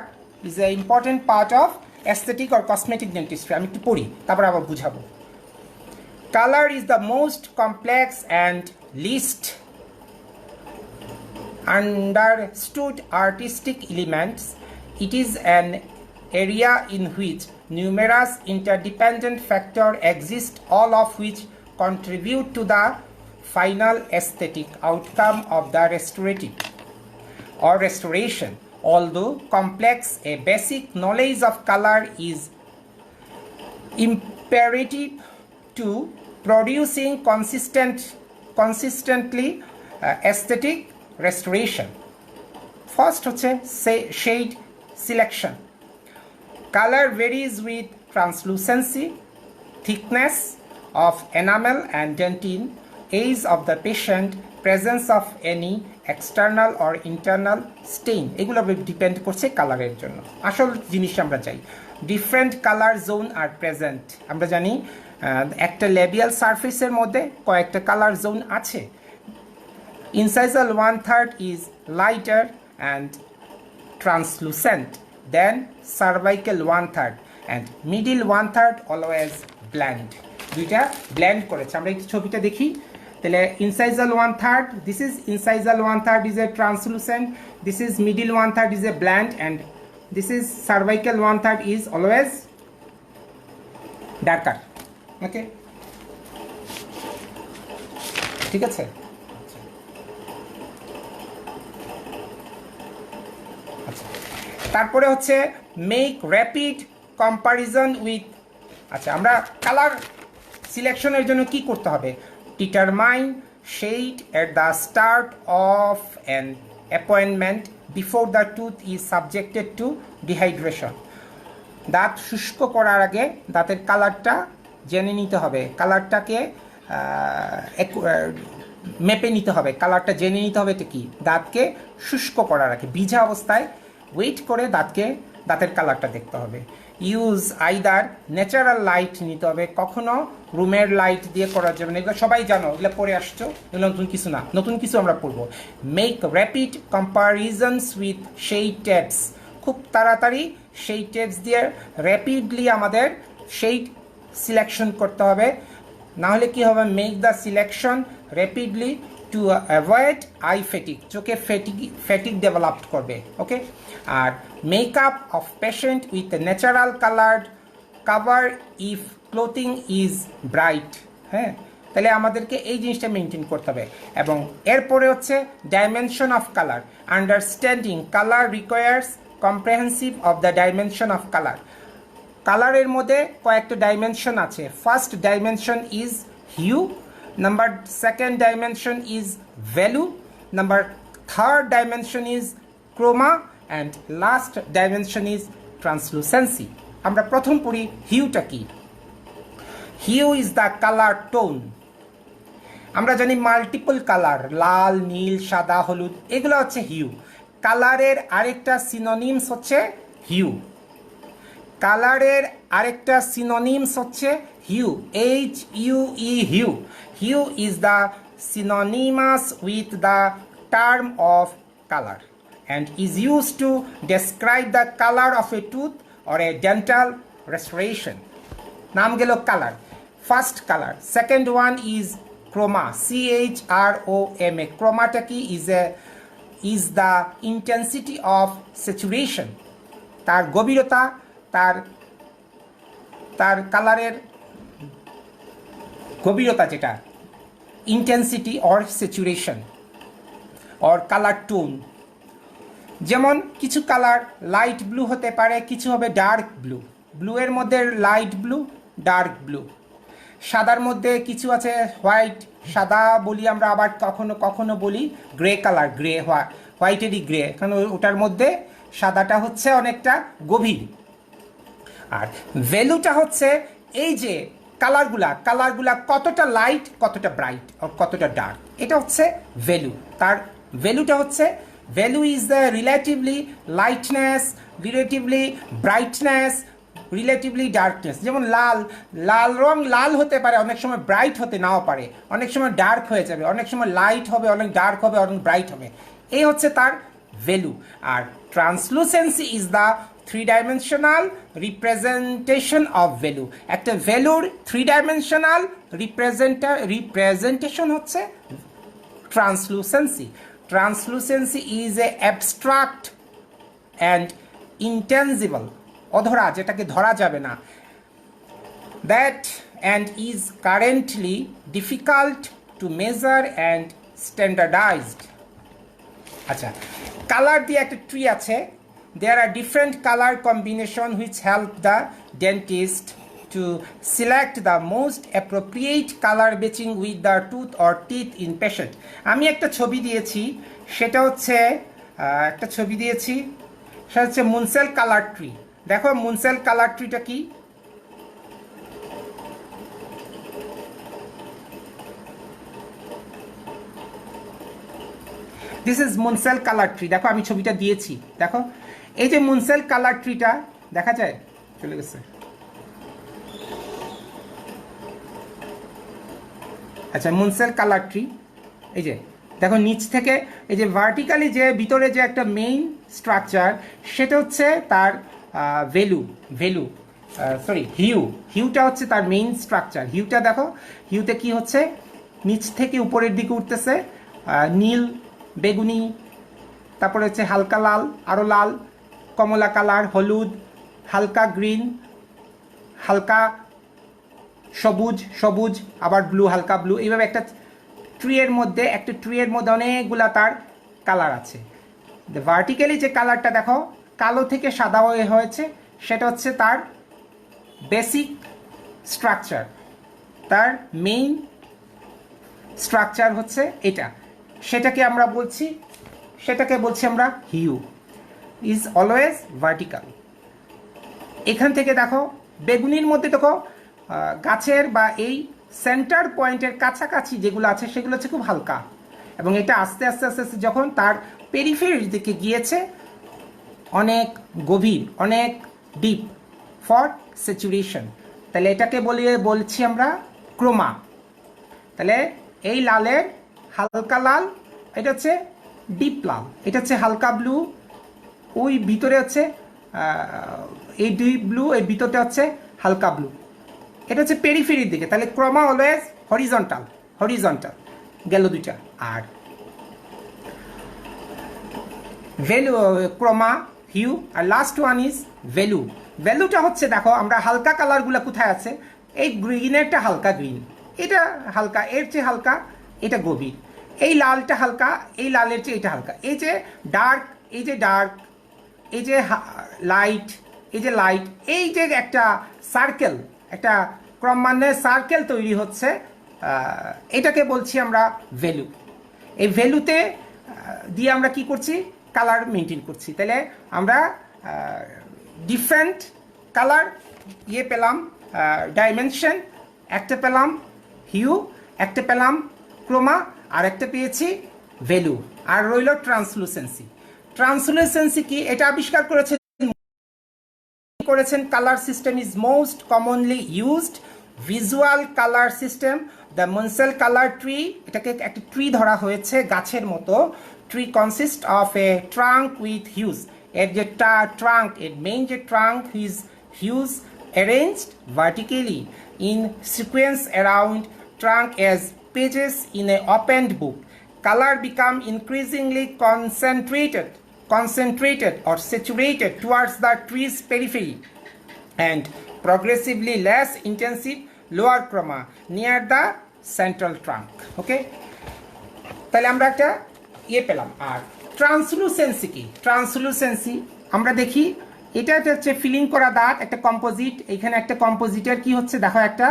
is a important part of aesthetic or cosmetic dentistry. আমি একটু পড়ি, তারপর আবার বুঝাবো। Colour is the most complex and least understood artistic elements. It is an area in which numerous interdependent factors exist, all of which contribute to the final aesthetic outcome of the restoration. Although complex, a basic knowledge of color is imperative to producing consistently aesthetic restoration. First হচ্ছে shade selection. Color varies with translucency, thickness of enamel and dentine, age of the patient, presence of any external or internal stain. এগুলো depend করছে কালারের জন্য। আসল জিনিস আমরা চাই, different colour zone আর present. আমরা জানি একটা লেবিয়াল সারফেসের মধ্যে কয়েকটা কালার জোন আছে। Incisal 1/3 is lighter and translucent than cervical 1/3 and middle 1/3 always bland. দুইটা ব্ল্যান্ড করেছে। আমরা এই ছবিটা দেখি তাহলে incisal 1/3, this is incisal 1/3 is a translucent, this is middle 1/3 is a bland, and this is cervical 1/3 is always darker. Okay, ঠিক আছে। তারপরে হচ্ছে মেক র্যাপিড কম্পারিজন উইথ। আচ্ছা, আমরা কালার সিলেকশনের জন্য কি করতে হবে? Determine shade at the start of an appointment before the tooth is subjected to dehydration. দাঁত শুষ্ক করার আগে দাঁতের কালারটা জেনে নিতে হবে, কালারটাকে মেপে নিতে হবে, কালারটা জেনে নিতে হবে। তো কি, দাঁতকে শুষ্ক করার আগে ভিজা অবস্থায় ওয়েট করে দাঁতের কালারটা দেখতে হবে। ইউজ আইদার ন্যাচারাল লাইট নিতে হবে, কখনো রুমের লাইট দিয়ে করা যাবে না। এগুলো সবাই জানো, এগুলো পড়ে আসছো, এগুলো নতুন কিছু না, নতুন কিছু আমরা পড়বো। মেক র্যাপিড কম্পারিজনস উইথ সেই টেপস, খুব তাড়াতাড়ি সেই টেপস দিয়ে র্যাপিডলি আমাদের সেই সিলেকশন করতে হবে। না হলে কি হবে, make the selection rapidly to avoid eye fatigue, চোখে ফেটিক ডেভেলপ করবে। ওকে, আর makeup of patient with natural coloured cover if clothing is bright. হ্যাঁ, তাহলে আমাদেরকে এই জিনিসটা মেনটেন করতে হবে। এবং এরপরে হচ্ছে dimension of colour, understanding colour requires comprehensive of the dimension of colour. কালারের মধ্যে কয়েকটা ডাইমেনশন আছে। First dimension is hue, number second dimension is value, number third dimension is chroma, and last dimension is translucency. আমরা প্রথম পড়ি হিউটা কি। Hue is the colour tone. আমরা জানি মাল্টিপল কালার, লাল, নীল, সাদা, হলুদ, এগুলো হচ্ছে হিউ। কালারের আরেকটা সিনোনিমস হচ্ছে হিউ। কালারের আরেকটা সিনোনিমস হচ্ছে hue, HUE, hue. Hue is the synonymous with the term of color and is used to describe the color of a tooth or a dental restoration. নাম গেল colour, first colour. Second one is Croma, CHROMA। ক্রোমাটা কি? Is the intensity of saturation, তার গভীরতা, তার কালারের গভীরতা, যেটা intensity or saturation or colour tone. যেমন কিছু কালার লাইট ব্লু হতে পারে, কিছু হবে ডার্ক ব্লু। ব্লুয়ের মধ্যে লাইট ব্লু, ডার্ক ব্লু। সাদার মধ্যে কিছু আছে হোয়াইট, সাদা বলি আমরা, আবার কখনো কখনো বলি গ্রে কালার, গ্রে হোয়াইটেরই গ্রে, কারণ ওটার মধ্যে সাদাটা হচ্ছে অনেকটা গভীর। আর ভ্যালুটা হচ্ছে এই যে কালারগুলা কতটা লাইট, কতটা ব্রাইট, কতটা ডার্ক, এটা হচ্ছে ভ্যালু। তার ভ্যালুটা হচ্ছে, value is the relatively lightness, relatively brightness, relatively darkness. যেমন লাল রং লাল হতে পারে, অনেক সময় ব্রাইট হতে নাও পারে, অনেক সময় ডার্ক হয়ে যাবে, অনেক সময় লাইট হবে, অনেক ডার্ক হবে, অনেক ব্রাইট হবে। এই হচ্ছে তার ভ্যালু। আর translucency is the three dimensional representation of value. একটা ভ্যালুর থ্রি-ডাইমেনশনাল রিপ্রেজেন্টেশন হচ্ছে translucency. Translucency is a abstract and intangible, অধরা, যেটাকে ধরা যাবে না, that and is currently difficult to measure and standardized. আচ্ছা, কালার দিয়ে একটা ট্রি আছে। There are different color combination which help the dentist to select the most appropriate color matching with the tooth or teeth in patient. আমি একটা ছবি দিয়েছি, সেটা হচ্ছে মুনসেল কালার ট্রি। দেখো মুনসেল কালার ট্রিটা কি, দিস ইজ মুনসেল কালার ট্রি। দেখো আমি ছবিটা দিয়েছি, দেখো এই যে মুনসেল কালার ট্রিটা দেখা যায়, চলে গেছে। আচ্ছা, মুনসেল কালার ট্রি, এই যে দেখো নিচ থেকে এই যে ভার্টিক্যালি যে ভিতরে যে একটা মেইন স্ট্রাকচার, সেটা হচ্ছে তার হিউটা হচ্ছে তার মেইন স্ট্রাকচার। হিউটা দেখো, হিউতে কি হচ্ছে, নিচ থেকে উপরের দিকে উঠতেছে নীল, বেগুনি, তারপরে হচ্ছে হালকা লাল, আরও লাল, কমলা কালার, হলুদ, হালকা গ্রিন, হালকা সবুজ, আবার ব্লু, হালকা ব্লু, এইভাবে একটা ট্রিয়ের মধ্যে অনেকগুলা তার কালার আছে। ভার্টিক্যালি যে কালারটা দেখো কালো থেকে সাদা হয়েছে, সেটা হচ্ছে তার বেসিক স্ট্রাকচার, তার মেইন স্ট্রাকচার হচ্ছে এটা। সেটাকে বলছি আমরা হিউ ইজ অলওয়েজ ভার্টিক্যাল। এখান থেকে দেখো বেগুনির মধ্যে দেখো গাছের বা এই সেন্টার পয়েন্টের কাছাকাছি যেগুলো আছে সেগুলো হচ্ছে খুব হালকা, এবং এটা আস্তে আস্তে যখন তার পেরিফেরির দিকে গিয়েছে অনেক গভীর, অনেক ডিপ ফর স্যাচুরেশন, তাহলে এটাকে বলছি আমরা ক্রোমা। তাহলে এই লালের হালকা লাল, এটা হচ্ছে ডিপ লাল, এটা হচ্ছে হালকা ব্লু, ওই ভিতরে হচ্ছে এই ডিপ ব্লু, এর ভিতরটা হচ্ছে হালকা ব্লু, এটা হচ্ছে পেরিফেরির দিকে। তাহলে ক্রোমা অলওয়েজ হরিজন্টাল গেল দুইটা। আর ভ্যালু, ক্রোমা, হিউ, আর লাস্ট ওয়ান ইজ ভ্যালুটা হচ্ছে দেখো আমরা হালকা কালারগুলো কোথায় আছে, এই গ্রিনেরটা হালকা গ্রিন, এটা হালকা, এর চেয়ে হালকা, এটা গভীর, এই লালটা হালকা, এই লালের চেয়ে এটা হালকা, এই যে ডার্ক, এই যে লাইট, এই যে একটা সার্কেল, একটা ক্রমান্বয়ে সার্কেল তৈরি হচ্ছে, এটাকে বলছি আমরা ভ্যালু। এই ভ্যালুতে দিয়ে আমরা কি করছি, কালার মেনটেন করছি। তাহলে আমরা ডিফারেন্ট কালার পেলাম, ডাইমেনশন, একটা পেলাম হিউ, একটা পেলাম ক্রোমা, আর একটা পেয়েছি ভ্যালু। আর রইল ট্রান্সলুসেন্সি কি, এটা আবিষ্কার করেছেন colour system is most commonly used visual colour system, the Munsell colour tree. এটাকে একটা ট্রি ধরা হয়েছে, গাছের মতো। Tree consist of a trunk with hues, এর যে ট্রাঙ্ক, এর মেইন যে trunk is hues arranged vertically in sequence around trunk as pages in a opened book. Color become increasingly concentrated or saturated towards the tree's periphery and progressively less intensive lower chroma near the central trunk. Okay, তাহলে আমরা একটা পেলাম। আর translucency কি, আমরা দেখি এটা হচ্ছে feeling করা দাঁত, একটা কম্পোজিট, এখানে একটা কম্পোজিটের কি হচ্ছে দেখো একটা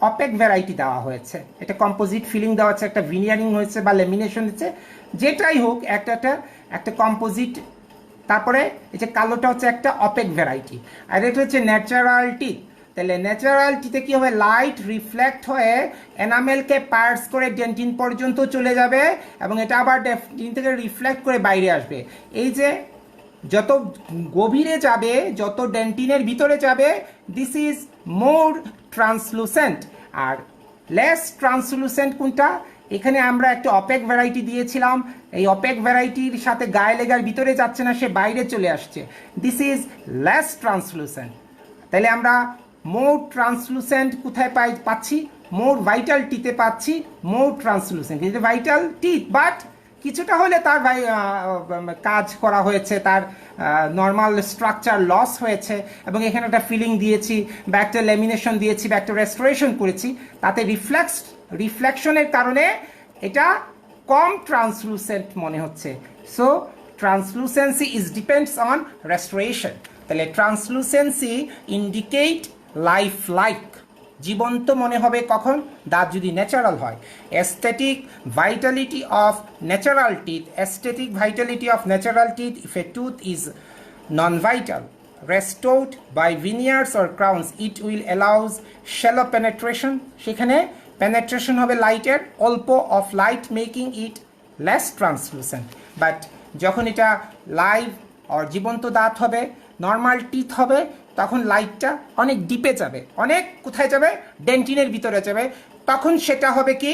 অপেক ভ্যারাইটি দেওয়া হয়েছে, এটা কম্পোজিট ফিলিং দেওয়া হচ্ছে, একটা ভিনিয়ারিং হয়েছে বা লেমিনেশন হচ্ছে, যেটাই হোক একটা কম্পোজিট। তারপরে এই যে কালোটা হচ্ছে একটা অপেক ভ্যারাইটি, আর এটা হচ্ছে ন্যাচারাল টিথ। তাহলে ন্যাচারাল টিতে কি হবে, লাইট রিফ্লেক্ট হয়ে এনামেলকে পার্স করে ডেন্টিন পর্যন্ত চলে যাবে, এবং এটা আবার ডেন্টিন থেকে রিফ্লেক্ট করে বাইরে আসবে। এই যে যত গভীরে যাবে, যত ডেন্টিনের ভিতরে যাবে, দিস ইজ মোর ট্রান্সলুসেন্ট। আর লেস ট্রান্সলুসেন্ট কোনটা, এখানে আমরা একটা অপেক ভ্যারাইটি দিয়েছিলাম, এই অপেক ভ্যারাইটির সাথে গায়ে লেগার ভিতরে যাচ্ছে না, সে বাইরে চলে আসছে, দিস ইজ লেস ট্রান্সলুসেন্ট। তাহলে আমরা মোর ট্রান্সলুসেন্ট কোথায় পাচ্ছি, মোর ভাইটাল টিতে পাচ্ছি মোর ট্রান্সলুসেন্ট। কিন্তু ভাইটাল টিথ, বাট কিছুটা হলে তার কাজ করা হয়েছে, তার নর্মাল স্ট্রাকচার লস হয়েছে, এবং এখানে একটা ফিলিং দিয়েছি বা একটা লেমিনেশন দিয়েছি বা একটা রেস্টোরেশন করেছি, তাতে রিফ্লেকশনের কারণে এটা কম ট্রান্সলুসেন্ট মনে হচ্ছে। So translucency is depends on restoration. তাহলে ট্রান্সলুসেন্সি ইন্ডিকেট লাইক, জীবন্ত মনে হবে কখন, দাঁত যদি ন্যাচারাল হয়। Aesthetic Vitality of natural teeth, if A tooth is non vital, restored by veneers or crowns, it will allows shallow penetration, সেখানে penetration হবে লাইটের অল্প of light making it less translucent, but যখন এটা লাইভ or জীবন্ত দাঁত হবে, normal teeth হবে, তখন লাইটটা অনেক ডিপে যাবে, অনেক কোথায় যাবে, ডেন্টিনের ভিতরে যাবে, তখন সেটা হবে কি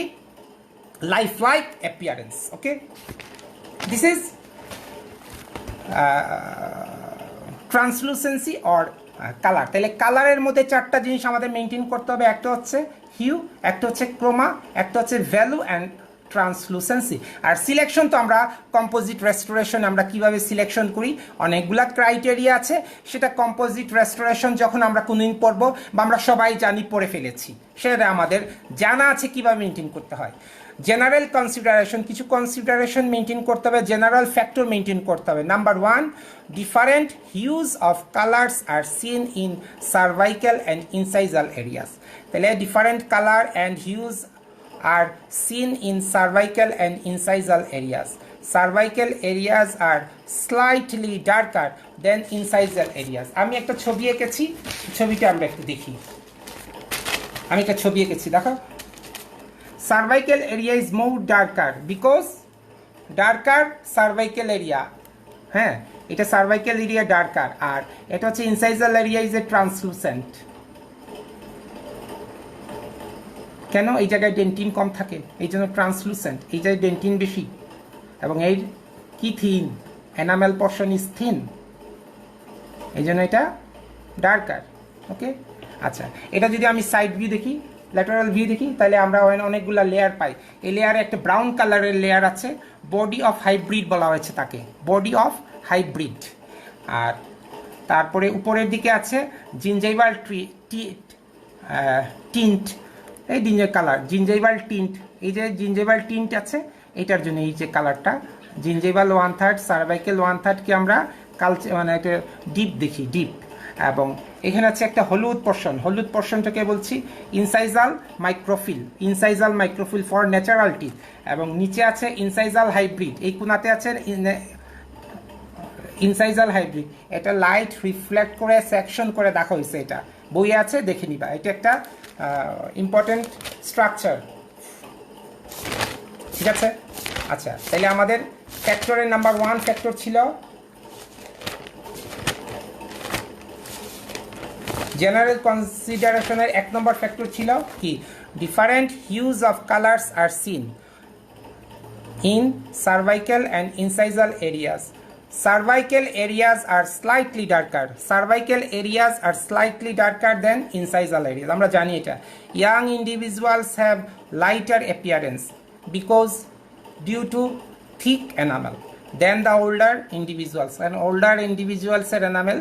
life like appearance. Okay, this is translucency or colour. তাহলে কালারের মধ্যে চারটা জিনিস আমাদের মেনটেন করতে হবে, একটা হচ্ছে হিউ, একটা হচ্ছে ক্রোমা, একটা হচ্ছে ভ্যালু অ্যান্ড ট্রান্সলুসেন্সি। আর সিলেকশন তো আমরা কম্পোজিট রেস্টোরেশন আমরা কিভাবে সিলেকশন করি, অনেকগুলা ক্রাইটেরিয়া আছে, সেটা কম্পোজিট রেস্টোরেশন যখন আমরা কোনদিন পড়বো বা আমরা সবাই জানি পড়ে ফেলেছি, সেটা আমাদের জানা আছে কিভাবে মেনটেন করতে হয়। জেনারেল কনসিডারেশন, কিছু কনসিডারেশন মেনটেন করতে হবে, জেনারেল ফ্যাক্টর মেনটেন করতে হবে। Number 1, different hues of colours are seen in cervical and incisal areas. তাহলে different colour and hues are seen in cervical and incisal areas. Cervical areas are slightly darker than incisal areas. আমি একটা ছবি এঁকেছি, ছবিটা আমরা একটু দেখি। আমি একটা ছবি এঁকেছি, দেখো। Cervical area is more darker because darker cervical area, হ্যাঁ, এটা cervical area darker, আর এটা হচ্ছে incisal area is a translucent। কেন? এই জায়গায় ডেন্টিন কম থাকে, এই জন্য ট্রান্সলুসেন্ট, এই জায়গায় ডেন্টিন বেশি, এবং এই কি thin, enamel portion is thin, এই জন্য এটা ডার্কার। ওকে, আচ্ছা, এটা যদি আমি সাইড ভিউ দেখি, ল্যাটারাল ভিউ দেখি, তাহলে আমরা অনেকগুলো লেয়ার পাই। এই লেয়ারে একটা ব্রাউন কালারের লেয়ার আছে, বডি অফ হাইব্রিড বলা হয়েছে তাকে, বডি অফ হাইব্রিড। আর তারপরে উপরের দিকে আছে জিঞ্জাইভাল টিন্ট, এই কালার জিঞ্জাইভাল টিন্ট, এই যে জিঞ্জাইভাল টিন্ট আছে, এটার জন্য এই যে কালারটা জিঞ্জাইভাল 1/3, সার্ভাইকেল 1/3 কে আমরা মানে একটা ডিপ দেখি, ডিপ। এবং এখানে আছে একটা হলুদ পোর্শন, হলুদ পোর্শনটাকে বলছি ইনসাইজাল মাইক্রোফিল, ইনসাইজাল মাইক্রোফিল ফর ন্যাচারাল টিথ। এবং নিচে আছে ইনসাইজাল হাইব্রিড, এই কোনাতে আছে ইনসাইজাল হাইব্রিড। এটা লাইট রিফ্লেক্ট করে সেকশন করে দেখা হয়েছে, এটা বইয়ে আছে, দেখে নিবা। এটা একটা ইম্পর্টেন্ট স্ট্রাকচার, ঠিক আছে। আচ্ছা, তাহলে আমাদের ফ্যাক্টরের নাম্বার 1 ফ্যাক্টর ছিল জেনারেল কনসিডারেশনের 1 নম্বর ফ্যাক্টর ছিল কি, different hues of colours are seen in cervical and incisal areas. Cervical areas are slightly darker. Cervical areas are slightly darker than incisal areas. আমরা জানি এটা। Young individuals have lighter appearance because due to thick enamel than the older individuals. And older individuals এর enamel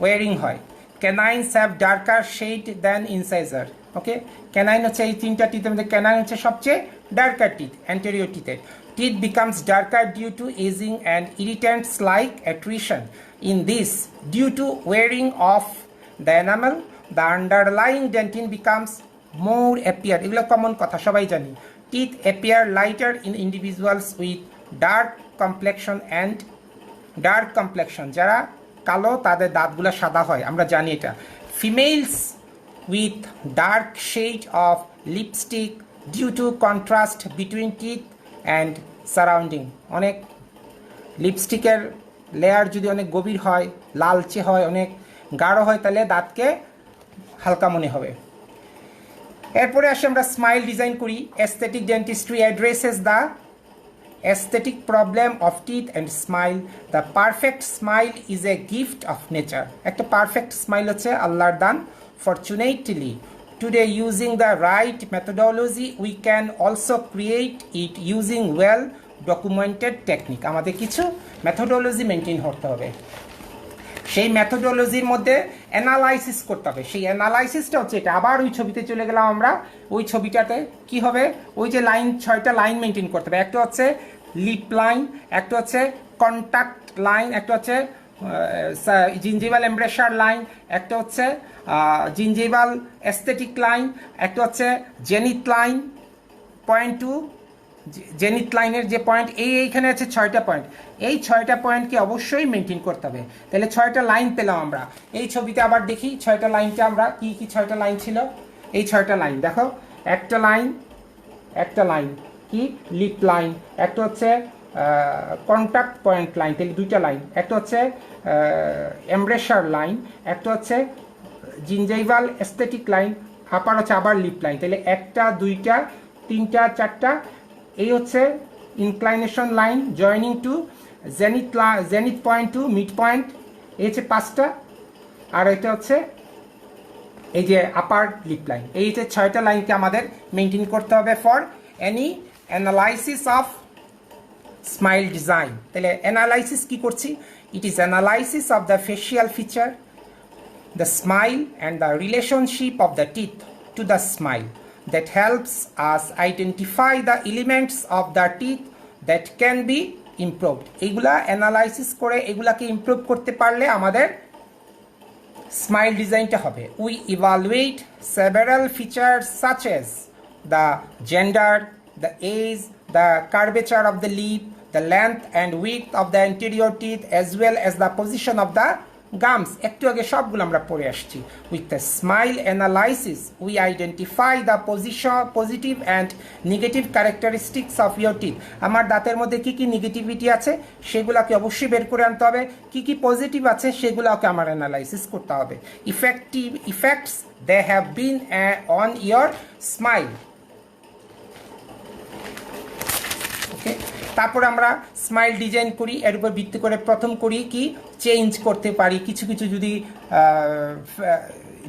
wearing হয়। Canines have darker shade than incisor. Okay? Canine হচ্ছে এই তিনটা টিথের মধ্যে canine হচ্ছে সবচেয়ে darker teeth, anterior teeth. Teeth becomes darker due to aging and irritants like attrition. In this, due to wearing off the enamel, the underlying dentin becomes more appear. এগুলো common কথা, সবাই জানি। Teeth appear lighter in individuals with dark complexion and dark complexion. যারা কালো তাদের দাঁতগুলো সাদা হয়, আমরা জানি এটা। Females with dark shade of lipstick due to contrast between teeth and surrounding. অনেক লিপস্টিকের লেয়ার যদি অনেক গভীর হয়, লালচে হয়, অনেক গাঢ় হয়, তাহলে দাঁতকে হালকা মনে হবে। এরপরে আসে আমরা স্মাইল ডিজাইন করি। Aesthetic dentistry addresses the aesthetic problem of teeth and smile. The perfect smile is a gift of nature. একটা পারফেক্ট স্মাইল হচ্ছে আল্লাহর দান। Fortunately today, using the right methodology, we can also create it using well documented technique. আমাদের কিছু methodology maintain করতে হবে, সেই মেথোডোলজির মধ্যে অ্যানালাইসিস করতে হবে। সেই অ্যানালাইসিসটা হচ্ছে এটা। আবার ওই ছবিতে চলে গেলাম আমরা, ওই ছবিটাতে কি হবে, ওই যে লাইন 6টা লাইন মেনটেন করতে হবে। একটা হচ্ছে লিপ লাইন, একটা হচ্ছে কন্টাক্ট লাইন, একটা হচ্ছে জিঞ্জিভাল এমব্রেসার লাইন, একটা হচ্ছে জিঞ্জিভাল অ্যাস্থেটিক লাইন, একটা হচ্ছে zenith line, point to zenith লাইনের যে পয়েন্ট এইখানে আছে 6টা পয়েন্ট, এই 6টা পয়েন্টকে অবশ্যই মেনটেন করতে হবে। তাহলে 6টা লাইন পেলাম আমরা। এই ছবিতে আবার দেখি 6টা লাইনটা আমরা কি কি 6টা লাইন ছিল। এই 6টা লাইন দেখো, একটা লাইন কি লিপ লাইন, একটা হচ্ছে কন্টাক্ট পয়েন্ট লাইন, তাহলে 2টা লাইন, একটা হচ্ছে এমব্রেসার লাইন, একটা হচ্ছে জিঞ্জাইভাল এস্থেটিক লাইন, আপার হচ্ছে আবার লিপ লাইন, তাহলে 1টা 2টা 3টা 4টা। এই হচ্ছে inclination line joining to zenith point to mid point, এই হচ্ছে 5টা। আর এটা হচ্ছে এই যে আপার লিপ লাইন। এই যে 6টা লাইনকে আমাদের মেনটেন করতে হবে for any analysis of smile design. তাহলে অ্যানালাইসিস কি করছি? It is analysis of the facial feature, the smile and the relationship of the teeth to the smile that helps us identify the elements of the teeth that can be improved. এগুলা analysis করে এগুলাকে improve করতে পারলে আমাদের smile ডিজাইনটা হবে। We evaluate several features such as the gender, the age, the curvature of the lip, the length and width of the anterior teeth as well as the position of the gums. একটু আগে সবগুলো আমরা পড়ে আসছি। With the smile analysis we identify the positive and negative characteristics of your teeth. আমার দাঁতের মধ্যে কী কী negativity আছে সেগুলোকে অবশ্যই বের করে আনতে হবে, কী কী পজিটিভ আছে সেগুলোকে আমার অ্যানালাইসিস করতে হবে। Effects they have been on your smile. Okay, তারপর আমরা স্মাইল ডিজাইন করি, এর উপর ভিত্তি করে প্রথম করি কি চেঞ্জ করতে পারি কিছু কিছু, যদি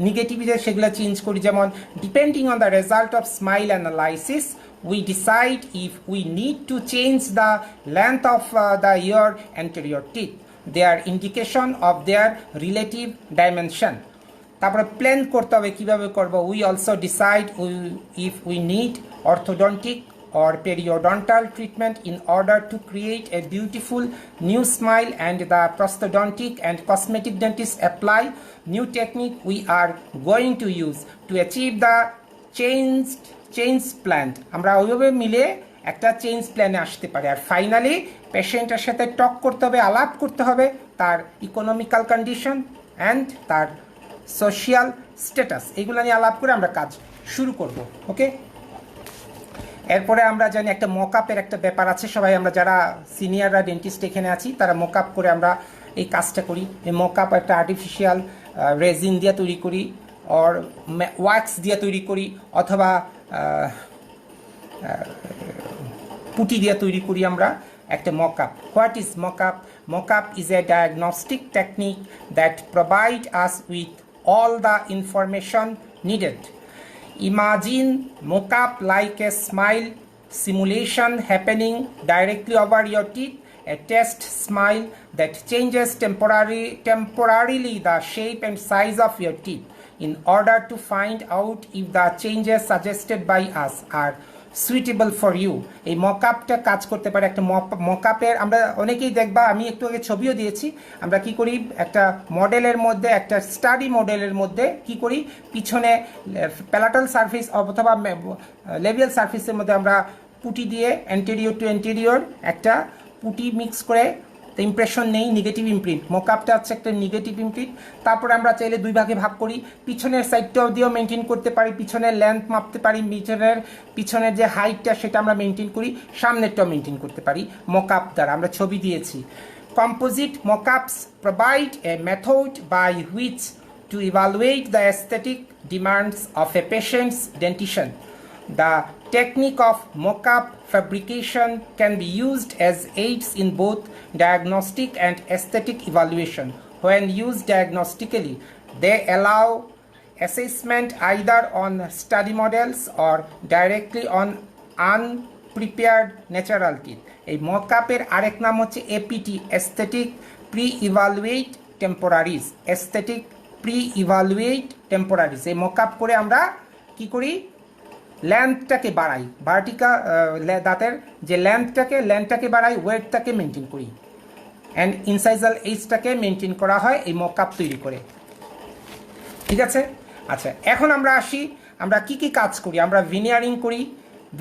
নেগেটিভিটি সেগুলো চেঞ্জ করি। যেমন depending on the result of smile analysis we decide if we need to change the length of the year anterior teeth, their indication of their relative dimension. তারপরে প্ল্যান করতে হবে কীভাবে করবো। We also decide if we need orthodontic or periodontal treatment in order to create a beautiful new smile, and the prosthodontic and cosmetic dentists apply new technique we are going to use to achieve the change plan. আমরা ওইভাবে মিলে একটা change প্ল্যানে আসতে পারি। আর finally পেশেন্টের সাথে টক করতে হবে, আলাপ করতে হবে তার ইকোনমিক্যাল কন্ডিশন অ্যান্ড তার সোশিয়াল স্ট্যাটাস, এগুলো নিয়ে আলাপ করে আমরা কাজ শুরু করব। ওকে, এরপরে আমরা জানি একটা মকআপের একটা ব্যাপার আছে। সবাই আমরা যারা সিনিয়ররা ডেন্টিস্ট এখানে আছি তারা মকআপ করে আমরা এই কাজটা করি। এই মকআপ একটা আর্টিফিশিয়াল রেজিন দিয়ে তৈরি করি, অর ওয়াক্স দিয়ে তৈরি করি, অথবা পুটি দিয়ে তৈরি করি আমরা একটা mockup. What is mockup? Mockup is a diagnostic technique that provide us with all the information needed. Imagine mock-up like a smile simulation happening directly over your teeth, a test smile that changes temporarily the shape and size of your teeth in order to find out if the changes suggested by us are suitable for you. এই মকআপটা কাজ করতে পারে। একটা মকআপের আমরা অনেকেই দেখবা, আমি একটু আগে ছবিও দিয়েছি, আমরা কি করি একটা মডেলের মধ্যে, একটা স্টাডি মডেলের মধ্যে কি করি, পিছনে প্যালাটাল সারফেস অথবা লেবিয়াল সারফেসের মধ্যে আমরা পুটি দিয়ে অ্যান্টেরিয়র টু অ্যান্টেরিয়র একটা পুটি মিক্স করে ইমপ্রেশন নেই, নেগেটিভ ইমপ্রিন্ট। মকআপটা হচ্ছে একটা নেগেটিভ ইমপ্রিন্ট। তারপরে আমরা চাইলে দুই ভাগে ভাগ করি, পিছনের সাইডটাও দিয়েও মেনটেন করতে পারি, পিছনের লেন্থ মাপতে পারি, পিছনের যে হাইটটা সেটা আমরা মেনটেন করি, সামনেরটাও মেনটেন করতে পারি মকআপ দ্বারা। আমরা ছবি দিয়েছি। Composite mockups provide a method by which to evaluate the aesthetic demands of a patient's dentition. The technique of mock-up fabrication can be used as aids in both diagnostic and aesthetic evaluation. When used diagnostically, they allow assessment either on study models or directly on unprepared natural teeth. এই mock-up-এর আরেক নাম হচ্ছে APT, Aesthetic Pre-Evaluate Temporaries. Aesthetic Pre-Evaluate Temporaries. এই mock-up করে আমরা কি করি, লেন্থটাকে বাড়াই, দাঁতের যে লেন্থটাকে বাড়াই, ওয়েটটাকে মেনটেন করি, অ্যান্ড ইনসাইজাল এইজটাকে মেনটেন করা হয় এই মকআপ তৈরি করে। ঠিক আছে, আচ্ছা এখন আমরা আসি আমরা কি কি কাজ করি। আমরা ভিনিয়ারিং করি,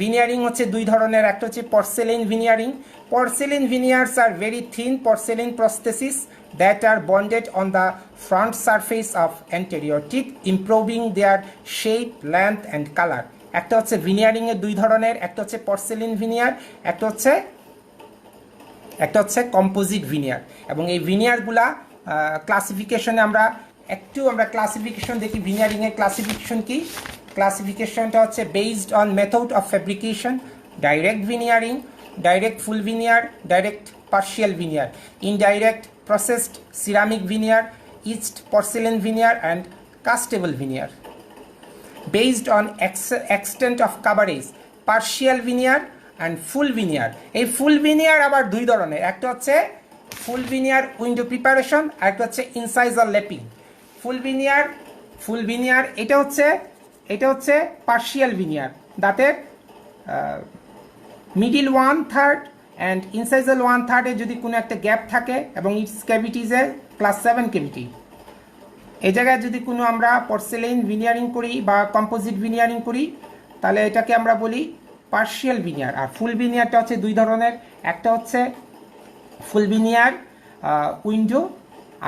ভিনিয়ারিং হচ্ছে দুই ধরনের, একটা হচ্ছে porcelain veneering. Porcelain veneers are very thin porcelain prosthesis that are bonded on the front surface of anterior teeth, improving their shape, length and color. একটা হচ্ছে ভিনিয়ারিং এর দুই ধরনের, একটা হচ্ছে পর্সেলিন ভিনিয়ার, একটা হচ্ছে কম্পোজিট ভিনিয়ার। এবং এই ভিনিয়ারগুলা ক্লাসিফিকেশনে আমরা ক্লাসিফিকেশন দেখি। ভিনিয়ারিং এর ক্লাসিফিকেশন কি? ক্লাসিফিকেশনটা হচ্ছে based on method of fabrication, direct veneering, direct full veneer, direct partial veneer, indirect processed ceramic veneer, etched porcelain veneer and castable veneer. Based on extent of coverage, partial veneer and full veneer. এই ফুল veneer আবার দুই ধরনের, একটা হচ্ছে ফুল veneer window preparation, আর একটা হচ্ছে incisor lapping. ফুল veneer এটা হচ্ছে partial veneer, দাঁতের মিডিল 1/3 অ্যান্ড ইনসাইজাল 1/3 যদি কোনো একটা গ্যাপ থাকে এবং it's cavity is a class 7 cavity, এই জায়গায় যদি কোনো আমরা পর্সেলেইন ভিনিয়ারিং করি বা কম্পোজিট ভিনিয়ারিং করি, তাহলে এটাকে আমরা বলি পার্শিয়াল ভিনিয়ার। আর ফুল ভিনিয়ারটা হচ্ছে দুই ধরনের, একটা হচ্ছে ফুল ভিনিয়ার উইন্ডো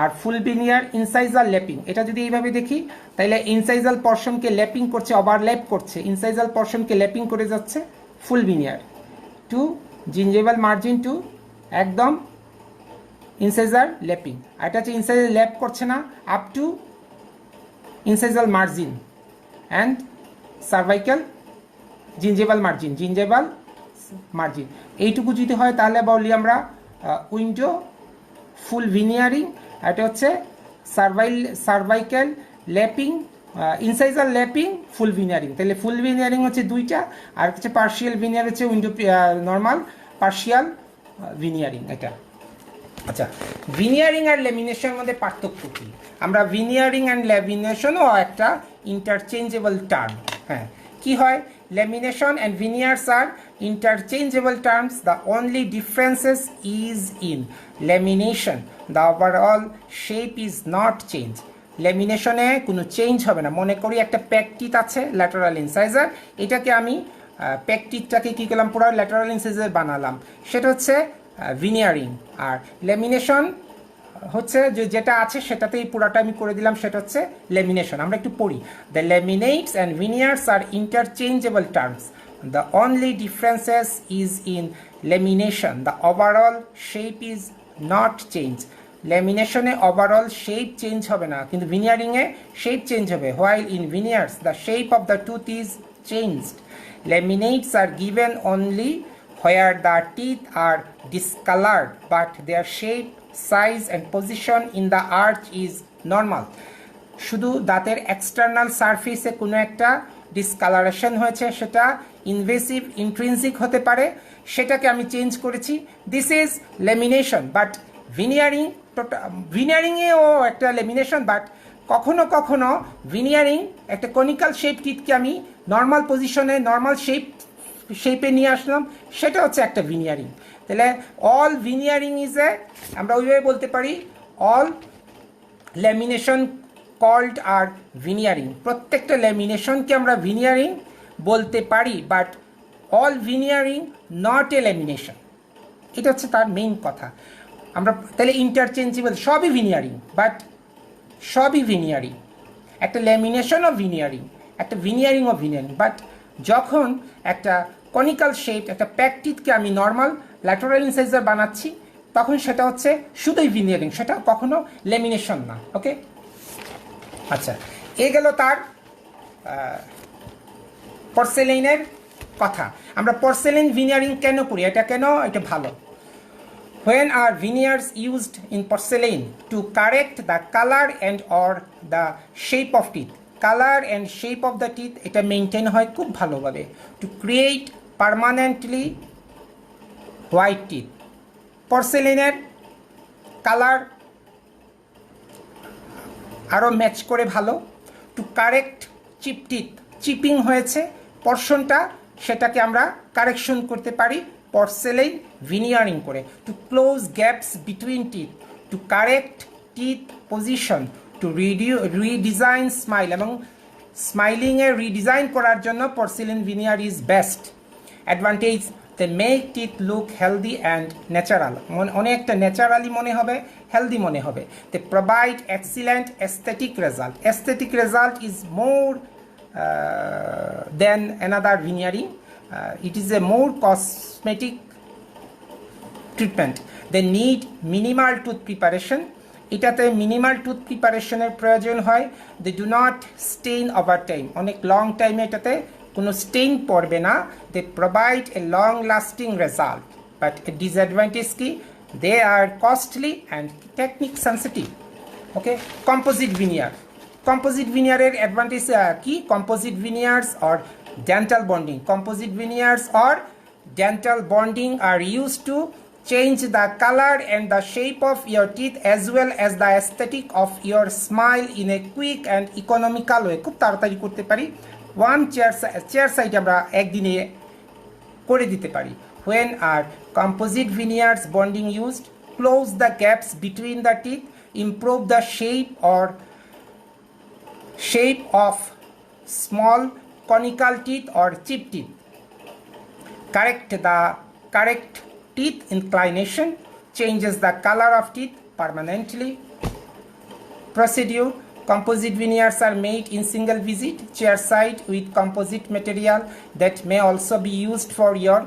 আর ফুল ভিনিয়ার ইনসাইজাল ল্যাপিং। এটা যদি এইভাবে দেখি তাহলে ইনসাইজাল পর্শনকে ল্যাপিং করছে, ওভারল্যাপ করছে, ইনসাইজাল পর্শনকে ল্যাপিং করে যাচ্ছে full veneer to gingival margin to একদম ইনসাইজার ল্যাপিং। আর এটা হচ্ছে ইনসাইজার ল্যাপ করছে না, up to incisal margin and cervical gingival margin. এইটুকু যদি হয় তাহলে বলি আমরা উইন্ডো ফুল ভিনিয়ারিং। এটা হচ্ছে সার্ভাইকাল ল্যাপিং, ইনসাইজার ল্যাপিং, ফুল ভিনিয়ারিং। তাহলে ফুল ভিনিয়ারিং হচ্ছে দুইটা, আর হচ্ছে পার্শিয়াল ভিনিয়ার হচ্ছে উইন্ডো নর্মাল পার্শিয়াল ভিনিয়ারিং এটা। আচ্ছা, ভিনিয়ারিং আর ল্যামিনেশনের মধ্যে পার্থক্য কী? আমরা ভিনিয়ারিং অ্যান্ড ল্যামিনেশনও একটা ইন্টারচেঞ্জেবল টার্ম। হ্যাঁ, কি হয়? Lamination and veneers are interchangeable terms. The only differences is in lamination the overall shape is not change. ল্যামিনেশনে কোনো চেঞ্জ হবে না। মনে করি একটা প্যাকটিট আছে ল্যাটারাল ইনসাইজার, এটাকে আমি প্যাকটিটটাকে কী করলাম, পুরো ল্যাটারাল ইনসাইজার বানালাম, সেটা হচ্ছে ভিনিয়ারিং। আর ল্যামিনেশন হচ্ছে যেটা আছে সেটাতেই পুরাটা আমি করে দিলাম, সেটা হচ্ছে ল্যামিনেশন। আমরা একটু পড়ি। The laminates and veneers are interchangeable terms. The only differences is in lamination the overall shape is not change. ল্যামিনেশনে ওভারঅল শেপ চেঞ্জ হবে না, কিন্তু ভিনিয়ারিংয়ে শেপ চেঞ্জ হবে। While in veneers the shape of the tooth is changed. Laminates are given only where the teeth are discolored, but their shape, size and position in the arch is normal. শুধু দাঁতের external সারফেসে কোনো একটা discolouration হয়েছে, সেটা invasive intrinsic হতে পারে, সেটাকে আমি চেঞ্জ করেছি। This is lamination. বাট ভিনিয়ারিংয়েও একটা ল্যামিনেশন, বাট কখনো কখনো ভিনিয়ারিং একটা কনিক্যাল শেপ টিথকে আমি নর্মাল পজিশনে নর্মাল শেপে নিয়ে আসলাম, সেটা হচ্ছে একটা ভিনিয়ারিং। তাহলে অল ভিনিয়ারিং ইজ আমরা ওইভাবে বলতে পারি all lamination called are veneering. প্রত্যেকটা ল্যামিনেশনকে আমরা ভিনিয়ারিং বলতে পারি, but all veneering not a lamination. এটা হচ্ছে তার মেইন কথা। আমরা তাহলে ইন্টারচেঞ্জেবল, সবই ভিনিয়ারিং, বাট সবই ভিনিয়ারিং। একটা ল্যামিনেশনও ভিনিয়ারিং, একটা ভিনিয়ারিংও ভিনিয়ারিং। বাট যখন একটা কনিক্যাল শেপ একটা প্যাকটিথকে আমি নর্মাল ল্যাটারাল ইনসাইজার বানাচ্ছি, তখন সেটা হচ্ছে শুধুই ভিনিয়ারিং, সেটা কখনো ল্যামিনেশন না। ওকে, আচ্ছা, এ গেল তার পর্সেলেইনের কথা। আমরা পর্সেলেইন ভিনিয়ারিং কেন করি, এটা ভালো। When are veneers used in porcelain? To correct the color and or the shape of teeth. Color and shape of the teeth এটা মেনটেন হয় খুব ভালোভাবে। To create permanently white teeth. পর্সেলেনের কালার আরও ম্যাচ করে ভালো। To correct chip teeth, chipping হয়েছে পর্শনটা, সেটাকে আমরা কারেকশন করতে পারি পর্সেলেইন ভিনিয়ারিং করে। To close gaps between teeth, to correct teeth position, to redesign smile, এবং স্মাইলিংয়ে রিডিজাইন করার জন্য porcelain veneer is best. Advantage, they make teeth look healthy and natural, অনেকটা ন্যাচারালি মনে হবে, হেলদি মনে হবে। They provide excellent aesthetic result, aesthetic result is more than another veneering, it is a more cosmetic treatment. They need minimal tooth preparation, এটাতে minimal tooth প্রিপারেশনের প্রয়োজন হয়। They do not stain over time, অনেক long টাইমে এটাতে কোনো stain পড়বে না। They provide a long lasting result, but a disadvantage কি, they are costly and technique sensitive. Okay, composite veneer, composite ভিনিয়ারের অ্যাডভান্টেজ কি, composite veneers or dental bonding, composite veneers or dental bonding are used to change the color and the shape of your teeth as well as the aesthetic of your smile in a quick and economical way, খুব তাড়াতাড়ি করতে পারি, one chair side আমরা একদিনে করে দিতে পারি। when are composite veneers bonding used, close the gaps between the teeth, improve the shape of small conical teeth or chip teeth, correct teeth inclination, changes the color of teeth permanently. Procedure, composite veneers are made in single visit, chair side with composite material that may also be used for your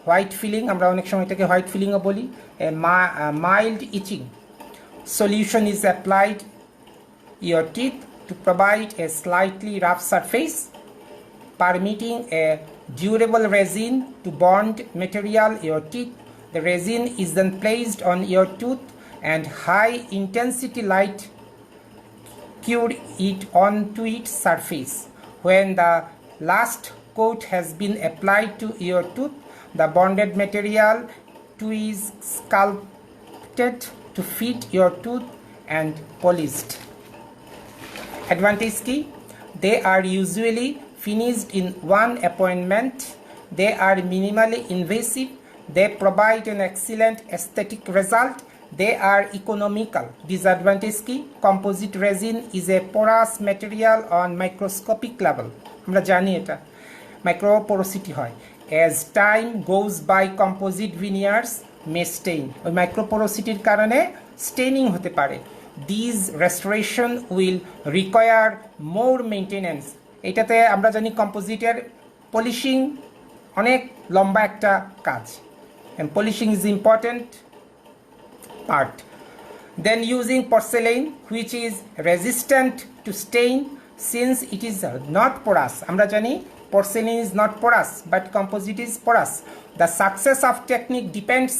white filling, আমরা অনেক সময় এটাকে white ফিলিংও বলি। mild itching solution is applied your teeth to provide a slightly rough surface, permitting a durable resin to bond material your teeth. The resin is then placed on your tooth and high intensity light cure it onto its surface. When the last coat has been applied to your tooth, the bonded material is sculpted to fit your tooth and polished. Advantage key, they are usually finished in one appointment, they are minimally invasive, they provide an excellent aesthetic result, they are economical. Disadvantage key, composite resin is a porous material on microscopic level, আমরা জানি এটা মাইক্রোপোরোসিটি হয়। as time goes by composite veneers may stain, ওই মাইক্রোপোরোসিটির কারণে straining হতে পারে। these restoration will require more maintenance, এটাতে আমরা জানি কম্পোজিটের পলিশিং অনেক লম্বা একটা কাজ, and polishing is important part. Then using porcelain which is resistant to stain since it is not porous, আমরা জানি porcelain is not porous but composite is porous. The success of technique depends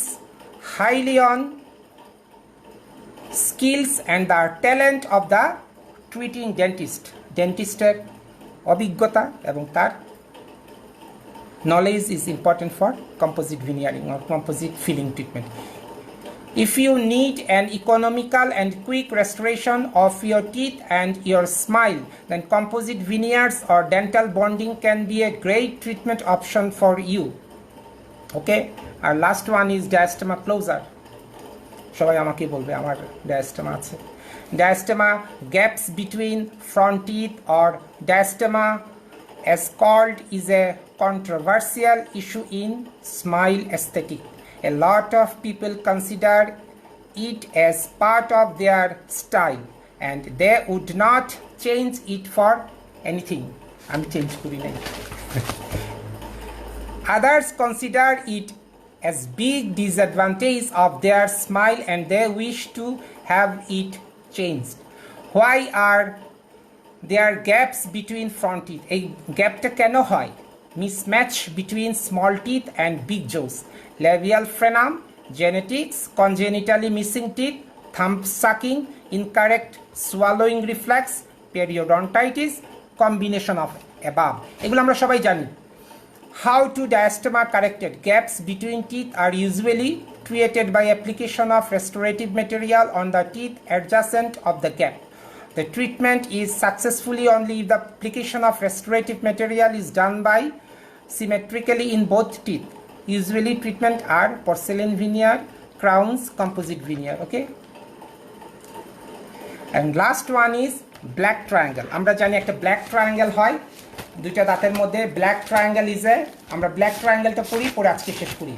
highly on skills and the talent of the treating dentist, ডেন্টিস্টের অভিজ্ঞতা এবং তার knowledge is important for composite veneering or composite filling treatment. If you need an economical and quick restoration of your teeth and your smile, then composite veneers or dental bonding can be a great treatment option for you. Okay, our last one is diastema closer. সবাই আমাকে বলবে আমার diastema আছে। Diastema, gaps between front teeth or diastema as called, is a controversial issue in smile aesthetic. A lot of people consider it as part of their style and they would not change it for anything. আমি change করি নাই। Others consider it as big disadvantage of their smile and they wish to have it changed. Why are there gaps between front teeth? এই গ্যাপটা কেন হয়? Mismatch between small teeth and big jaws, labial frenum, genetics, congenitally missing teeth, thumb sucking, incorrect swallowing reflex, periodontitis, combination of above, এগুলো আমরা সবাই জানি। How to diastema corrected? Gaps between teeth are usually treated by application of restorative material on the teeth adjacent of the gap. The treatment is successfully only if the application of restorative material is done by symmetrically in both teeth. Usually treatment are porcelain veneer, crowns, composite veneer. Okay, and last one is black triangle. আমরা জানি একটা black triangle হয় দুইটা দাঁতের মধ্যে। Black triangle is a, আমরা black ট্রায়াঙ্গেলটা পড়ে আজকে শেষ করি।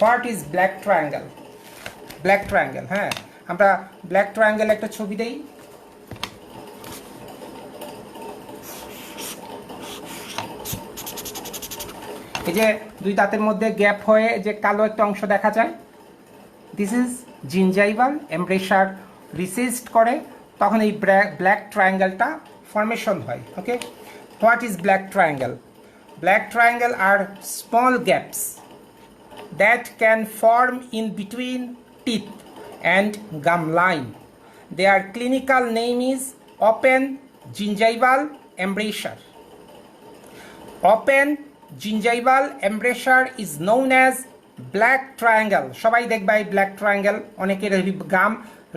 What is black triangle? Black triangle, হ্যাঁ আমরা ব্ল্যাক ট্রায়াঙ্গেল একটা ছবি দেই। এই যে দুই দাঁতের মধ্যে গ্যাপ হয়ে যে কালো একটা অংশ দেখা যায়, দিস ইজ জিনজাইভাল এমব্রেসার রিসিস্ট করে, তখন এই ব্ল্যাক ট্রায়াঙ্গেলটা ফর্মেশন হয়। Okay, what is black triangle? Black triangle are small gaps that can form in between teeth and gum line. Their clinical name is open gingival embrasure. Open gingival embrasure is known as black triangle. সবাই দেখবে এই black triangle, অনেকের গাম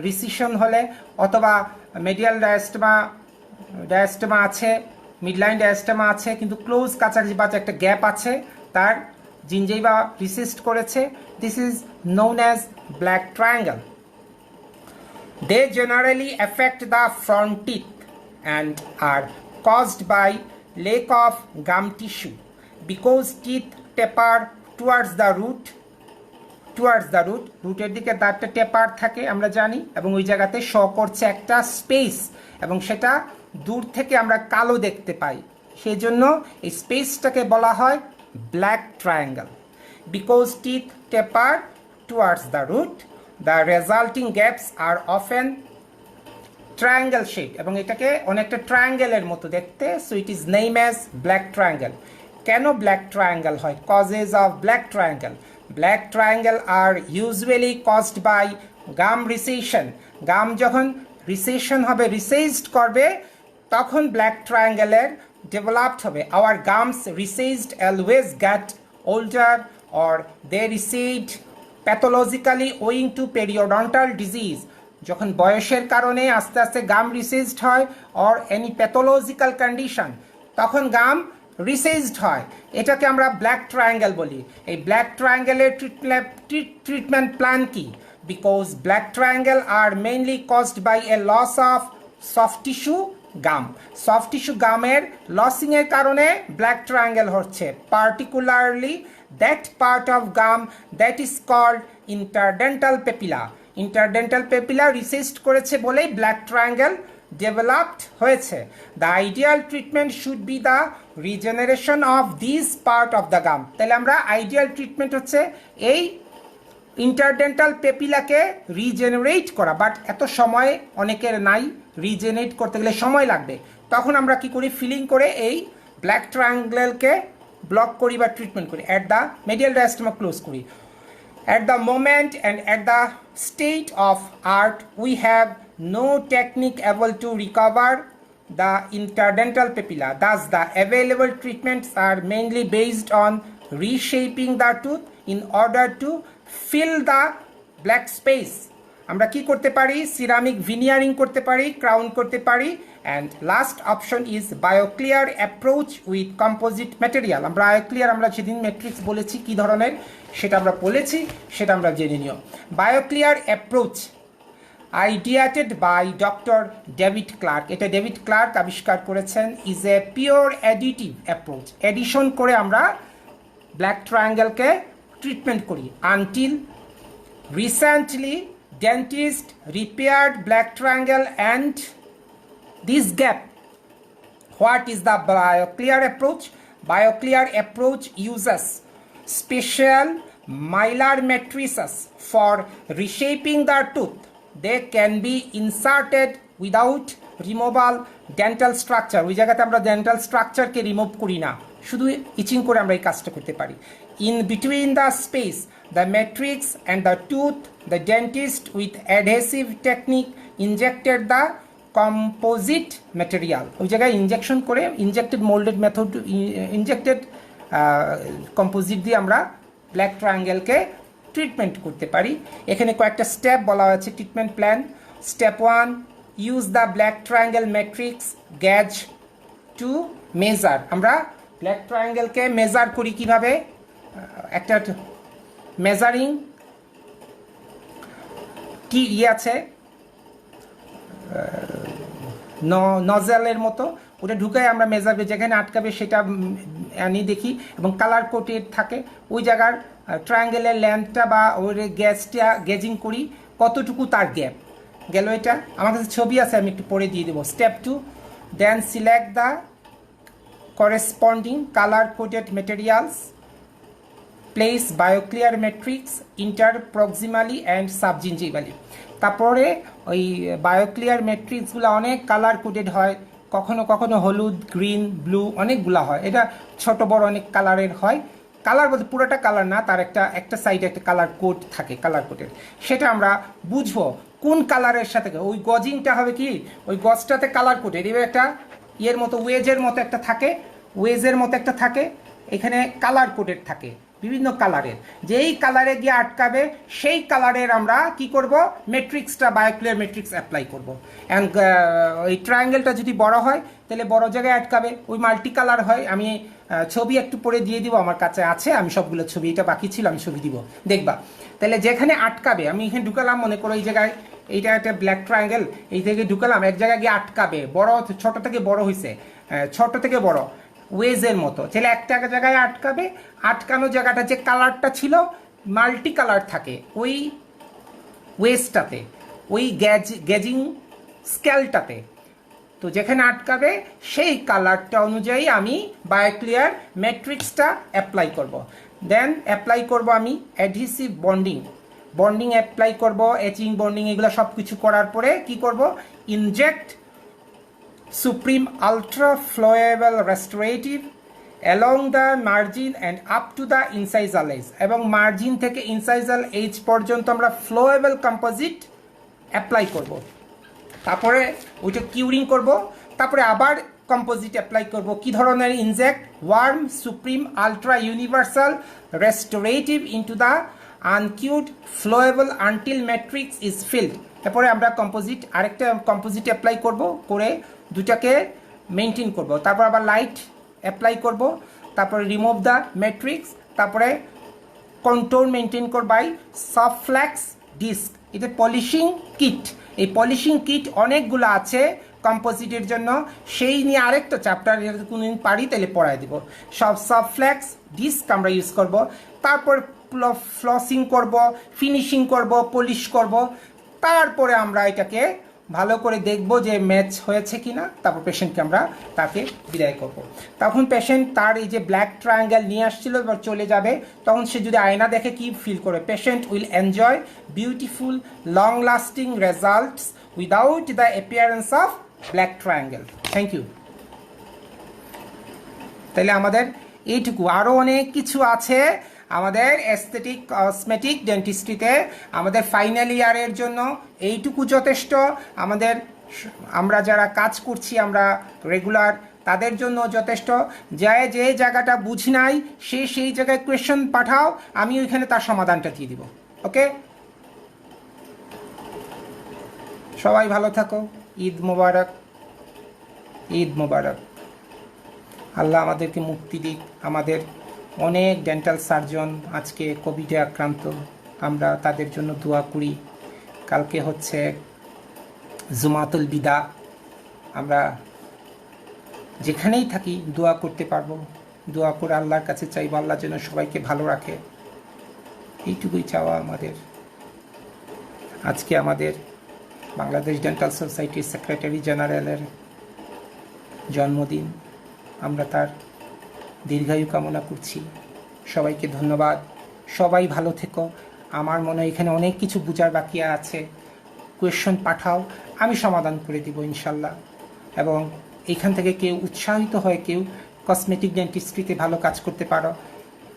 রিসিশন হলে অথবা মেডিয়াল ডায়াস্টেমা আছে, midline ডায়াস্টেমা আছে, কিন্তু close কাছাকাছি বাচ্চা একটা গ্যাপ আছে, তার জিনজাইভা রিসিস্ট করেছে। This is known as black triangle. They generally affect the front teeth and are caused by lack of gum tissue because teeth taper towards the root. রুটের দিকে দাঁতটা টেপার থাকে আমরা জানি, এবং ওই জায়গাতে শো করছে একটা স্পেস, এবং সেটা দূর থেকে আমরা কালো দেখতে পাই। সেই জন্য এই স্পেসটাকে বলা হয় black triangle. Because teeth taper towards the root, the resulting gaps are often triangle shape, এবং এটাকে অনেকটা ট্রায়াঙ্গেলের মতো দেখতে, so it is name as black triangle. কেন ব্ল্যাক ট্রায়াঙ্গেল হয়? Causes of black triangle. Black triangle are usually caused by gum recession. Gum যখন recession হবে, রিসেজড করবে, তখন ব্ল্যাক ট্রায়াঙ্গেলের ডেভেলপড হবে। Our gums receded always get older or they recede pathologically owing to periodontal disease. যখন বয়সের কারণে আস্তে আস্তে গাম রিসেজড হয় অর এনি প্যাথোলজিক্যাল কন্ডিশন, তখন গাম রিসেজড হয়। এটাকে আমরা ব্ল্যাক ট্রায়াঙ্গেল বলি। এই ব্ল্যাক ট্রায়াঙ্গেলের ট্রিটমেন্ট প্ল্যান কি? Because black triangle are mainly caused by a loss of soft tissue gum. Soft tissue গামের লসিংয়ের কারণে ব্ল্যাক ট্রায়াঙ্গেল হচ্ছে, particularly that part of gum that is called interdental papilla. Interdental papilla recessed করেছে বলেই black triangle developed হয়েছে। The ideal treatment should be the regeneration of this part of the gum. তাহলে আমরা ideal treatment হচ্ছে এই interdental পেপিলাকে regenerate করা, but এত সময় অনেকের নাই, রিজেনারেট করতে গেলে সময় লাগবে। তখন আমরা কি করি? ফিলিং করে এই ব্ল্যাক ট্রায়াঙ্গেলকে ব্লক করি বা ট্রিটমেন্ট করি, অ্যাট দ্য মেডিয়াল ডায়াস্টেমা ক্লোজ করি। At the moment and at the state of art, we have no technique able to recover the interdental papilla. Thus, the available treatments are mainly based on reshaping the tooth in order to fill the black space. আমরা কি করতে পারি? Ceramic ভিনিয়ারিং করতে পারি, crown করতে পারি, and last option is Bioclear approach with composite material. আমরা Bioclear, আমরা যেদিন ম্যাট্রিক্স বলেছি কী ধরনের, সেটা আমরা বলেছি, সেটা আমরা জেনে নিও। Bioclear approach ideated by doctor David Clark, এটা ডেভিড ক্লার্ক আবিষ্কার করেছেন, is a pure additive approach. Addition করে আমরা ব্ল্যাক ট্রায়াঙ্গেলকে ট্রিটমেন্ট করি। Until recently dentist repaired black triangle and this gap. What is the BioClear approach? BioClear approach uses special mylar matrices for reshaping the tooth. They can be inserted without removal dental structure. ওই জায়গাতে আমরা dental স্ট্রাকচারকে remove করি না, শুধু ইচিং করে আমরা এই কাজটা করতে পারি। In between the space, the matrix and the tooth, the dentist with adhesive technique injected the composite material. ওই জায়গায় ইনজেকশন করে, injected moulded method, injected composite দিয়ে আমরা ব্ল্যাক ট্রায়াঙ্গেলকে ট্রিটমেন্ট করতে পারি। এখানে কয়েকটা স্টেপ বলা হয়েছে treatment plan. Step 1, use the black triangle matrix gauge to measure. আমরা ব্ল্যাক ট্রায়াঙ্গেলকে মেজার করি কিভাবে? একটা মেজারিং কি আছে নজেলের মতো, ওটা ঢুকাই আমরা মেজারবে যেখানে আটকাবে সেটা আনি দেখি, এবং কালার কোটেড থাকে ওই জায়গার ট্রায়াঙ্গেলের ল্যান্থটা বা ওই গ্যাসটা গেজিং করি কতটুকু তার গ্যাপ গেল। এটা আমার কাছে ছবি আছে, আমি একটু পরে দিয়ে দেবো। Step 2, then select the corresponding colour coded materials, place Bioclear matrix interproximally and subgingivally. তারপরে ওই বায়োক্লিয়ার ম্যাট্রিক্সগুলো অনেক কালার কোডেড হয়, কখনো কখনো হলুদ, গ্রিন, ব্লু, অনেকগুলো হয়। এটা ছোট বড় অনেক কালারের হয়। কালার বলতে পুরোটা কালার না, তার একটা সাইডে একটা কালার কোড থাকে, কালার কোডের। সেটা আমরা বুঝবো কোন কালারের সাথে ওই গজিংটা হবে কি, ওই গজটাতে কালার কোডেড। এবার একটা ইয়ের মতো ওয়েজের মতো একটা থাকে, ওয়েজের মতো একটা থাকে, এখানে কালার কোডেড থাকে বিভিন্ন কালারের। যেই কালারে গিয়ে আটকাবে সেই কালারের আমরা কি করব, ম্যাট্রিক্সটা বায়োক্লিয়ার ম্যাট্রিক্স অ্যাপ্লাই করব। অ্যান্ড ওই ট্রায়াঙ্গেলটা যদি বড় হয় তাহলে বড় জায়গায় আটকাবে। ওই মাল্টি কালার হয়, আমি ছবি একটু পরে দিয়ে দিব, আমার কাছে আছে, আমি সবগুলো ছবি, এটা বাকি ছিল আমি ছবি দিব, দেখবা। তাহলে যেখানে আটকাবে, আমি এখানে ঢুকালাম, মনে করো এই জায়গায় এইটা একটা ব্ল্যাক ট্রায়াঙ্গেল, এই থেকে ঢুকালাম, এক জায়গায় গিয়ে আটকাবে, বড় ছোট থেকে বড় হয়েছে, ছোট থেকে বড় ওয়েজের মতো, তাহলে একটা জায়গায় আটকাবে। আটকানো জায়গাটা যে কালারটা ছিল মাল্টি কালার থাকে ওই ওয়েজটাতে, ওই গেজিং স্কেলটাতে। তো যেখানে আটকাবে সেই কালারটা অনুযায়ী আমি বায়োক্লিয়ার ম্যাট্রিক্সটা অ্যাপ্লাই করব। দেন অ্যাপ্লাই করব আমি অ্যাডহেসিভ বন্ডিং অ্যাপ্লাই করব, এচিং, বন্ডিং, এগুলো সব কিছু করার পরে কি করব, inject Supreme Ultra Flowable Restorative along the margin and up to the incisal edge, এবং মার্জিন থেকে ইনসাইজাল এজ পর্যন্ত আমরা ফ্লোয়েবল কম্পোজিট অ্যাপ্লাই করব। তারপরে ওইটা কিউরিং করব, তারপরে আবার কম্পোজিট অ্যাপ্লাই করব। কি ধরনের inject, warm Supreme Ultra universal restorative into the uncured flowable until matrix is filled. তারপরে আমরা কম্পোজিট, আরেকটা কম্পোজিট অ্যাপ্লাই করব, করে দুটাকে মেনটেন করব। তারপর আবার লাইট অ্যাপ্লাই করব, তারপরে রিমুভ দ্য ম্যাট্রিক্স, তারপরে কন্ট্রোল মেনটেন করব বাই সফটফ্ল্যাক্স ডিস্ক। এটা পলিশিং কিট, এই পলিশিং কিট অনেকগুলো আছে কম্পোজিটের জন্য, সেই নিয়ে আরেকটা চ্যাপ্টার কোনোদিন পারি তাহলে পড়াই দিব। সব সফটফ্ল্যাক্স ডিস্ক আমরা ইউজ করব। তারপর ফ্লসিং করব, ফিনিশিং করব, পলিশ করব। তারপরে আমরা এটাকে ভালো করে দেখব যে ম্যাচ হয়েছে কিনা, তারপর পেশেন্টকে আমরা তাকে বিদায় করব। তখন পেশেন্ট তার এই যে ব্ল্যাক ট্রায়াঙ্গেল নিয়ে আসছিল বা চলে যাবে, তখন সে যদি আয়না দেখে কি ফিল করে, patient will enjoy beautiful long lasting results without the appearance of black triangle. Thank you. তাহলে আমাদের এইটুকু, আরও অনেক কিছু আছে আমাদের এস্থেটিক কসমেটিক ডেন্টিস্ট্রিতে। আমাদের ফাইনাল ইয়ারের জন্য এইটুকু যথেষ্ট। আমরা যারা কাজ করছি, আমরা রেগুলার, তাদের জন্য যথেষ্ট। যে জায়গাটা বুঝি নাই সেই জায়গায় কোয়েশ্চেন পাঠাও, আমি ওইখানে তার সমাধানটা দিয়ে দিব। ওকে, সবাই ভালো থাকো। ঈদ মোবারক, ঈদ মোবারক। আল্লাহ আমাদেরকে মুক্তি দিক। আমাদের অনেক ডেন্টাল সার্জন আজকে কোভিডে আক্রান্ত, আমরা তাদের জন্য দোয়া করি। কালকে হচ্ছে জুমাতুল বিদা, আমরা যেখানেই থাকি দোয়া করতে পারবো। দোয়া করে আল্লাহর কাছে চাইবো আল্লাহ যেন সবাইকে ভালো রাখে, এইটুকুই চাওয়া আমাদের। আজকে আমাদের বাংলাদেশ ডেন্টাল সোসাইটির সেক্রেটারি জেনারেলের জন্মদিন, আমরা তার দীর্ঘায়ু কামনা করছি। সবাইকে ধন্যবাদ, সবাই ভালো থেকো। আমার মনে হয় এখানে অনেক কিছু বোঝার বাকি আছে, কোয়েশ্চন পাঠাও, আমি সমাধান করে দিব ইনশাল্লাহ। এবং এইখান থেকে কেউ উৎসাহিত হয়, কেউ কসমেটিক ডেন্টিস্ট্রিতে ভালো কাজ করতে পারো।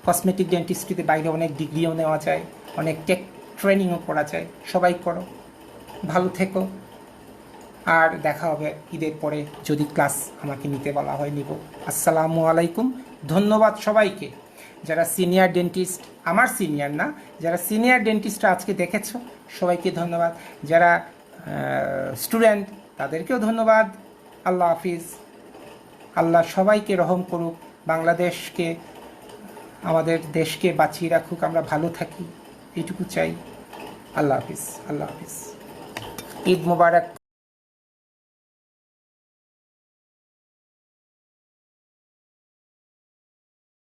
কসমেটিক ডেন্টিস্ট্রিতে বাইরে অনেক ডিগ্রিও নেওয়া যায়, অনেক ট্রেনিংও করা যায়। সবাই করো, ভালো থেকো। আর দেখা হবে ঈদের পরে, যদি ক্লাস আমাকে নিতে বলা হয় নিব। আসসালামু আলাইকুম, ধন্যবাদ সবাইকে। যারা সিনিয়র ডেন্টিস্ট, আমার সিনিয়র না, যারা সিনিয়র ডেন্টিস্টরা আজকে দেখেছো সবাইকে ধন্যবাদ। যারা স্টুডেন্ট তাদেরকেও ধন্যবাদ। আল্লাহ হাফিজ। আল্লাহ সবাইকে রহম করুক, বাংলাদেশকে, আমাদের দেশকে বাঁচিয়ে রাখুক, আমরা ভালো থাকি, এইটুকু চাই। আল্লাহ হাফিজ, আল্লাহ হাফিজ। ঈদ মুবারক।